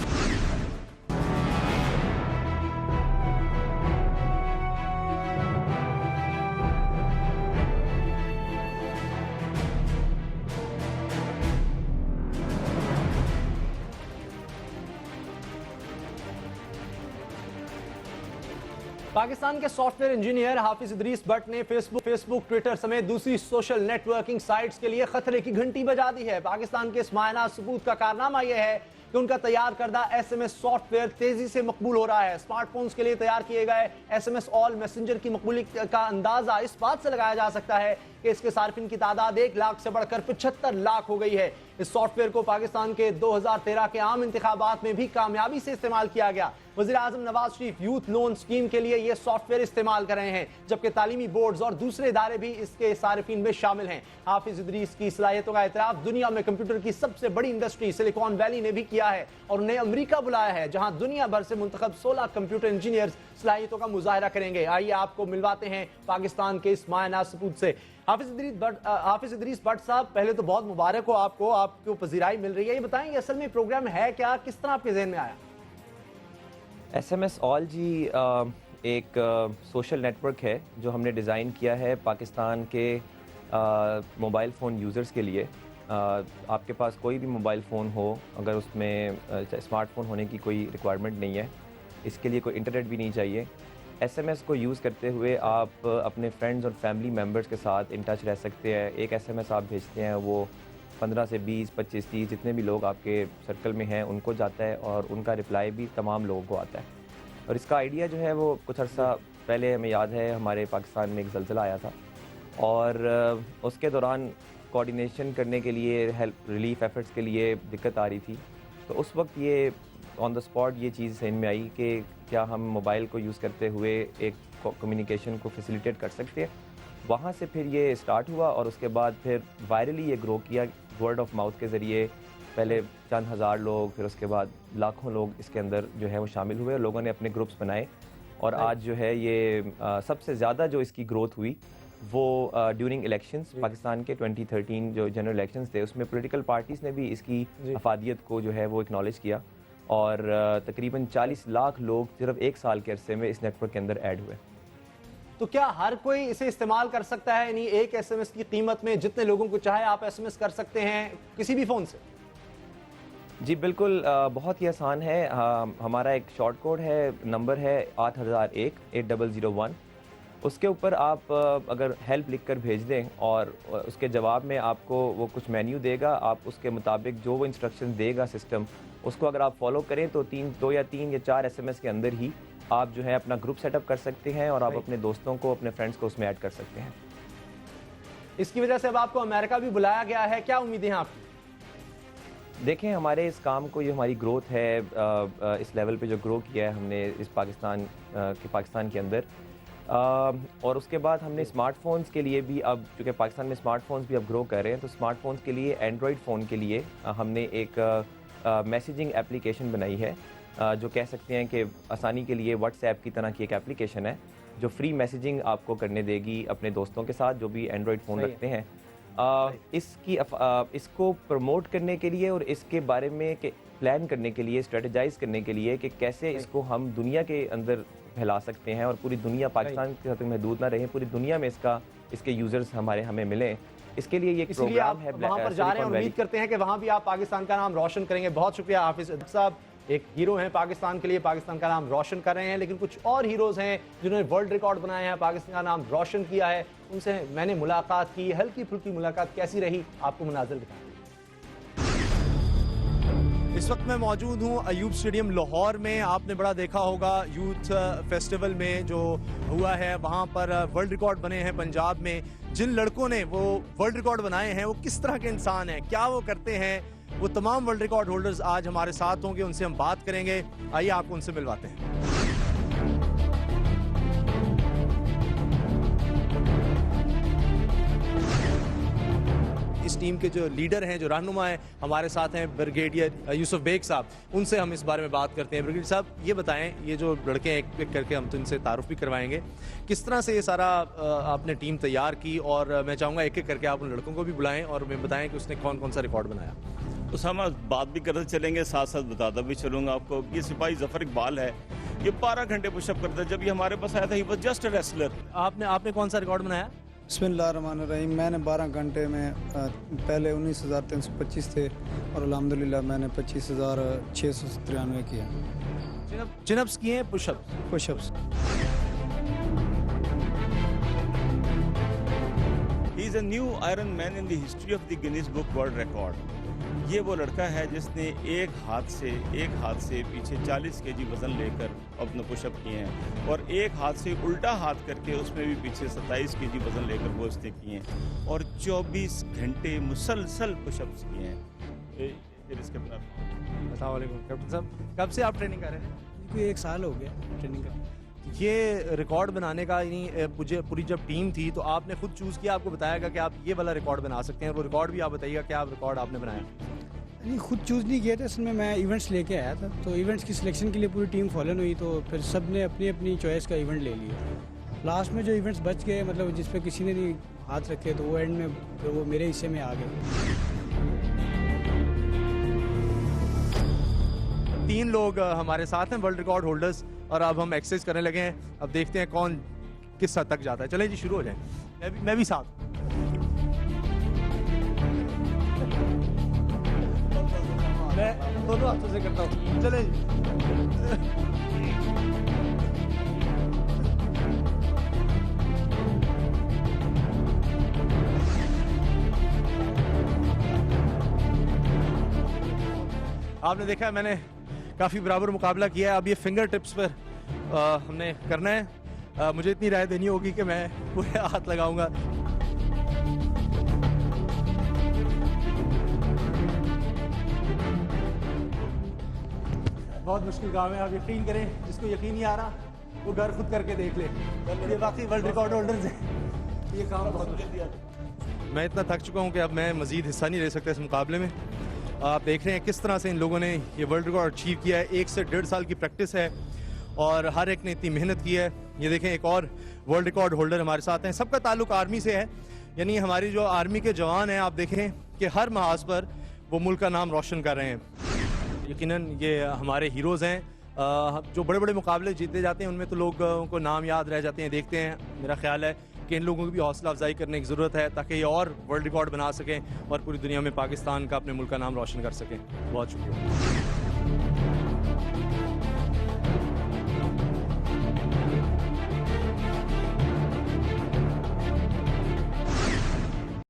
पाकिस्तान के सॉफ्टवेयर इंजीनियर हाफिज इदरीस भट्ट ने फेसबुक, ट्विटर समेत दूसरी सोशल नेटवर्किंग साइट्स के लिए खतरे की घंटी बजा दी है। पाकिस्तान के इस मायना सबूत का कारनामा यह है कि उनका तैयार करदा SMS सॉफ्टवेयर तेजी से मकबूल हो रहा है। स्मार्टफोन्स के लिए तैयार किए गए SMS ऑल मैसेंजर की मकबूलियत का अंदाजा इस बात से लगाया जा सकता है कि इसके सार्फिन की तादाद 1 लाख से बढ़कर 75 लाख हो गई है। इस सॉफ्टवेयर को पाकिस्तान के 2013 के आम इंतखाबात में भी कामयाबी से इस्तेमाल किया गया। वज़ीर आज़म Nawaz Sharif youth loan scheme के लिए यह सॉफ्टवेयर इस्तेमाल कर रहे हैं, जबकि तालीमी बोर्ड्स और दूसरे इदारे भी इसके सारिफिन में शामिल हैं। हाफिज इदरीस की सलाहियतों का एतराफ दुनिया में कंप्यूटर की सबसे बड़ी इंडस्ट्री सिलिकॉन वैली ने भी किया है और उन्हें अमेरिका बुलाया है, जहां दुनिया भर से मुंतखब 16 कंप्यूटर इंजीनियर्स सलाहियतों का मुजाहरा करेंगे। आइए आपको मिलवाते हैं पाकिस्तान के इस मायना सबूत से। हाफिज इदरीस भट्ट साहब, पहले तो बहुत मुबारक हो आपको पजीराई मिल रही है। ये बताएं ये असल में प्रोग्राम है क्या, किस तरह आपके जहन में आया? SMS ऑल जी एक सोशल नेटवर्क है जो हमने डिज़ाइन किया है पाकिस्तान के मोबाइल फ़ोन यूज़र्स के लिए। आपके पास कोई भी मोबाइल फ़ोन हो, अगर उसमें स्मार्टफोन होने की कोई रिक्वायरमेंट नहीं है, इसके लिए कोई इंटरनेट भी नहीं चाहिए, SMS को यूज़ करते हुए आप अपने फ्रेंड्स और फैमिली मेम्बर्स के साथ इन टच रह सकते हैं। एक SMS आप भेजते हैं, वो 15 से 20, 25, 30 जितने भी लोग आपके सर्कल में हैं उनको जाता है और उनका रिप्लाई भी तमाम लोगों को आता है। और इसका आइडिया जो है वो कुछ अर्सा पहले हमें याद है हमारे पाकिस्तान में एक ज़लज़ला आया था और उसके दौरान कोऑर्डिनेशन करने के लिए, हेल्प रिलीफ एफर्ट्स के लिए दिक्कत आ रही थी। तो उस वक्त ये ऑन द स्पॉट ये चीज़ समझ में आई कि क्या हम मोबाइल को यूज़ करते हुए एक कम्युनिकेशन को फैसिलिटेट कर सकते हैं। वहाँ से फिर ये स्टार्ट हुआ और उसके बाद फिर वायरली ये ग्रो किया वर्ड ऑफ माउथ के ज़रिए। पहले चंद हज़ार लोग, फिर उसके बाद लाखों लोग इसके अंदर जो है वो शामिल हुए, लोगों ने अपने ग्रुप्स बनाए और आज जो है ये सबसे ज़्यादा जो इसकी ग्रोथ हुई वो ड्यूरिंग इलेक्शंस पाकिस्तान के 2013 जो जनरल इलेक्शंस थे, उसमें पॉलिटिकल पार्टीज़ ने भी इसकी अफादियत को जो है वो एक्नॉलेज किया और तकरीबन 40 लाख लोग सिर्फ एक साल के अरसे में इस नेटवर्क के अंदर ऐड हुए। तो क्या हर कोई इसे इस्तेमाल कर सकता है? यानी एक SMS की कीमत में जितने लोगों को चाहे आप SMS कर सकते हैं किसी भी फ़ोन से? जी बिल्कुल, बहुत ही आसान है। हमारा एक शॉर्ट कोड है, नंबर है 8001 8001। उसके ऊपर आप अगर हेल्प लिख कर भेज दें और उसके जवाब में आपको वो कुछ मेन्यू देगा, आप उसके मुताबिक जो वो इंस्ट्रक्शन देगा सिस्टम, उसको अगर आप फॉलो करें तो 2 या 3 या 4 SMS के अंदर ही आप जो है अपना ग्रुप सेटअप कर सकते हैं और आप अपने दोस्तों को, अपने फ्रेंड्स को उसमें ऐड कर सकते हैं। इसकी वजह से अब आपको अमेरिका भी बुलाया गया है, क्या उम्मीदें हैं आपकी? देखें, हमारे इस काम को, ये हमारी ग्रोथ है, इस लेवल पे जो ग्रो किया है हमने इस पाकिस्तान के अंदर, और उसके बाद हमने स्मार्टफोन्स के लिए भी, अब चूँकि पाकिस्तान में स्मार्टफोन्स भी अब ग्रो कर रहे हैं, तो स्मार्टफोन्स के लिए, एंड्रॉयड फ़ोन के लिए हमने एक मैसेजिंग एप्लीकेशन बनाई है जो कह सकते हैं कि आसानी के लिए व्हाट्सएप की तरह की एक एप्लीकेशन है जो फ्री मैसेजिंग आपको करने देगी अपने दोस्तों के साथ जो भी एंड्रॉयड फ़ोन रखते हैं। इसको प्रमोट करने के लिए और इसके बारे में कि پلان کرنے کے لیے, اسٹریٹجائز کرنے کے لیے کہ کیسے اس کو ہم دنیا کے اندر پھیلا سکتے ہیں اور پوری دنیا پاکستان کے ساتھ محدود نہ رہے, پوری دنیا میں اس کے یوزرز ہمیں ملیں. اس کے لیے یہ اس لیے آپ پروگرام ہے وہاں پر جا رہے ہیں اور امید کرتے ہیں کہ وہاں بھی آپ پاکستان کا نام روشن کریں گے. بہت شکریہ حافظ صاحب, ایک ہیرو ہیں پاکستان کے لیے, پاکستان کا نام روشن کر رہے ہیں, لیکن کچھ اور ہیروز ہیں جنہوں نے ورلڈ ریکارڈ بنایا ہے, پاکستان کا نام روشن کیا ہے. ان سے میں نے ملاقات کی, ہلکی پھلکی ملاقات. کیسی رہی آپ کو مناظر دکھائیں. اس وقت میں موجود ہوں ایوب اسٹیڈیم لاہور میں. آپ نے بڑا دیکھا ہوگا یوتھ فیسٹیول میں جو ہوا ہے, وہاں پر ورلڈ ریکارڈ بنے ہیں پنجاب میں. جن لڑکوں نے وہ ورلڈ ریکارڈ بنائے ہیں وہ کس طرح کے انسان ہیں, کیا وہ کرتے ہیں, وہ تمام ورلڈ ریکارڈ ہولڈرز آج ہمارے ساتھ ہوں گے, ان سے ہم بات کریں گے. آئیے آپ کو ان سے ملواتے ہیں. اس ٹیم کے جو لیڈر ہیں, جو رہنما ہیں, ہمارے ساتھ ہیں بریگیڈیئر یوسف بیگ صاحب. ان سے ہم اس بارے میں بات کرتے ہیں. بریگیڈیئر صاحب یہ بتائیں, یہ جو لڑکے ایک ایک کر کے ہم تو ان سے تعارف بھی کروائیں گے, کس طرح سے یہ سارا آپ نے ٹیم تیار کی, اور میں چاہوں گا ایک ایک کر کے آپ ان لڑکوں کو بھی بلائیں اور میں بتائیں کہ اس نے کون کون سا ریکارڈ بنایا. اس ہم بات بھی کرتے چلیں گے, ساتھ ساتھ بتاتا بھی چلوں گا آپ کو. یہ سپاہی ظفر اقبال ہے, یہ 12 گھنٹے پش اپ کرتا ہے. جب یہ ہمارے پاس آیا تھا he was just a wrestler. آپ نے کون سا ریکارڈ بنایا؟ بسم اللہ الرحمن الرحیم. میں نے 12 گھنٹے میں پہلے 19,325 تھے اور الحمدللہ میں نے 25,693 کیا. چن اپس کیے ہیں, push ups. He is a new iron man in the history of the Guinness book world record. یہ وہ لڑکا ہے جس نے ایک ہاتھ سے پیچھے 40 kg وزن لے کر اپنے پش اپ کیے ہیں, اور ایک ہاتھ سے الٹا ہاتھ کر کے اس میں بھی پیچھے 27 kg وزن لے کر وہ اس نے کیے ہیں, اور 24 گھنٹے مسلسل پش اپس کیے ہیں. السلام علیکم کیپٹن صاحب, کب سے آپ ٹریننگ کر رہے ہیں؟ کوئی 1 سال ہو گیا ٹریننگ کا. یہ ریکارڈ بنانے کا, یعنی مجھے پوری جب ٹیم تھی تو آپ نے خود چوز کیا, آپ کو بتایا گا کہ آپ یہ والا ریکارڈ بنا سکتے ہیں, وہ ریکارڈ بھی آپ بتائیے گا کیا ریکارڈ آپ نے بنایا؟ نہیں, خود چوز نہیں کیا تھا, اصل میں ایونٹس لے کے آیا تھا, تو ایونٹس کی سلیکشن کے لیے پوری ٹیم فالن ہوئی, تو پھر سب نے اپنی اپنی چوائس کا ایونٹ لے لیا. لاسٹ میں جو ایونٹس بچ گئے, مطلب جس پہ کسی نے نہیں ہاتھ رکھے, تو وہ اینڈ میں پھر وہ میرے حصے میں آ گئے. 3 لوگ ہمارے ساتھ ہیں ورلڈ ریکارڈ ہولڈرز, اور اب ہم ایکسرسائز کرنے لگے ہیں. اب دیکھتے ہیں کون کس حد تک جاتا ہے. چلیں جی شروع ہو جائیں. میں بھی ساتھ. میں دونوں ہاتھوں سے کرتا ہوں. چلیں جی. آپ نے دیکھا میں نے کافی برابر مقابلہ کیا ہے. اب یہ فنگر ٹپس پر ہم نے کرنا ہے. مجھے اتنی رائے دینی ہوگی کہ میں پورے ہاتھ لگاؤں گا. بہت مشکل کام ہے, آپ یقین کریں, جس کو یقین نہیں آ رہا وہ گھر خود کر کے دیکھ لے. یہ واقعی ورلڈ ریکارڈ ہولڈرز ہیں, یہ کام بہت مشکل ہے. میں اتنا تھک چکا ہوں کہ اب میں مزید حصہ نہیں لے سکتا اس مقابلے میں. آپ دیکھ رہے ہیں کس طرح سے ان لوگوں نے یہ ورلڈ ریکارڈ اچیو کیا ہے. 1 سے 1.5 سال کی پریکٹس ہے اور ہر ایک نے اتنی محنت کی ہے. یہ دیکھیں ایک اور ورلڈ ریکارڈ ہولڈر ہمارے ساتھ ہیں. سب کا تعلق آرمی سے ہے, یعنی ہماری جو آرمی کے جوان ہیں, آپ دیکھیں کہ ہر محاذ پر وہ ملک کا نام روشن کر رہے ہیں. یقیناً یہ ہمارے ہیروز ہیں. جو بڑے بڑے مقابلے جیتے جاتے ہیں ان میں تو لوگوں کو نام یاد رہ جاتے ہیں. دیکھتے ہیں, میرا خیال ہے کہ ان لوگوں کی بھی حوصلہ افزائی کرنے کی ضرورت ہے تاکہ یہ اور ورلڈ ریکارڈ بنا سکیں اور پوری دنیا میں پاکستان کا, اپنے ملک کا نام روشن کر سکیں. بہت شکریہ.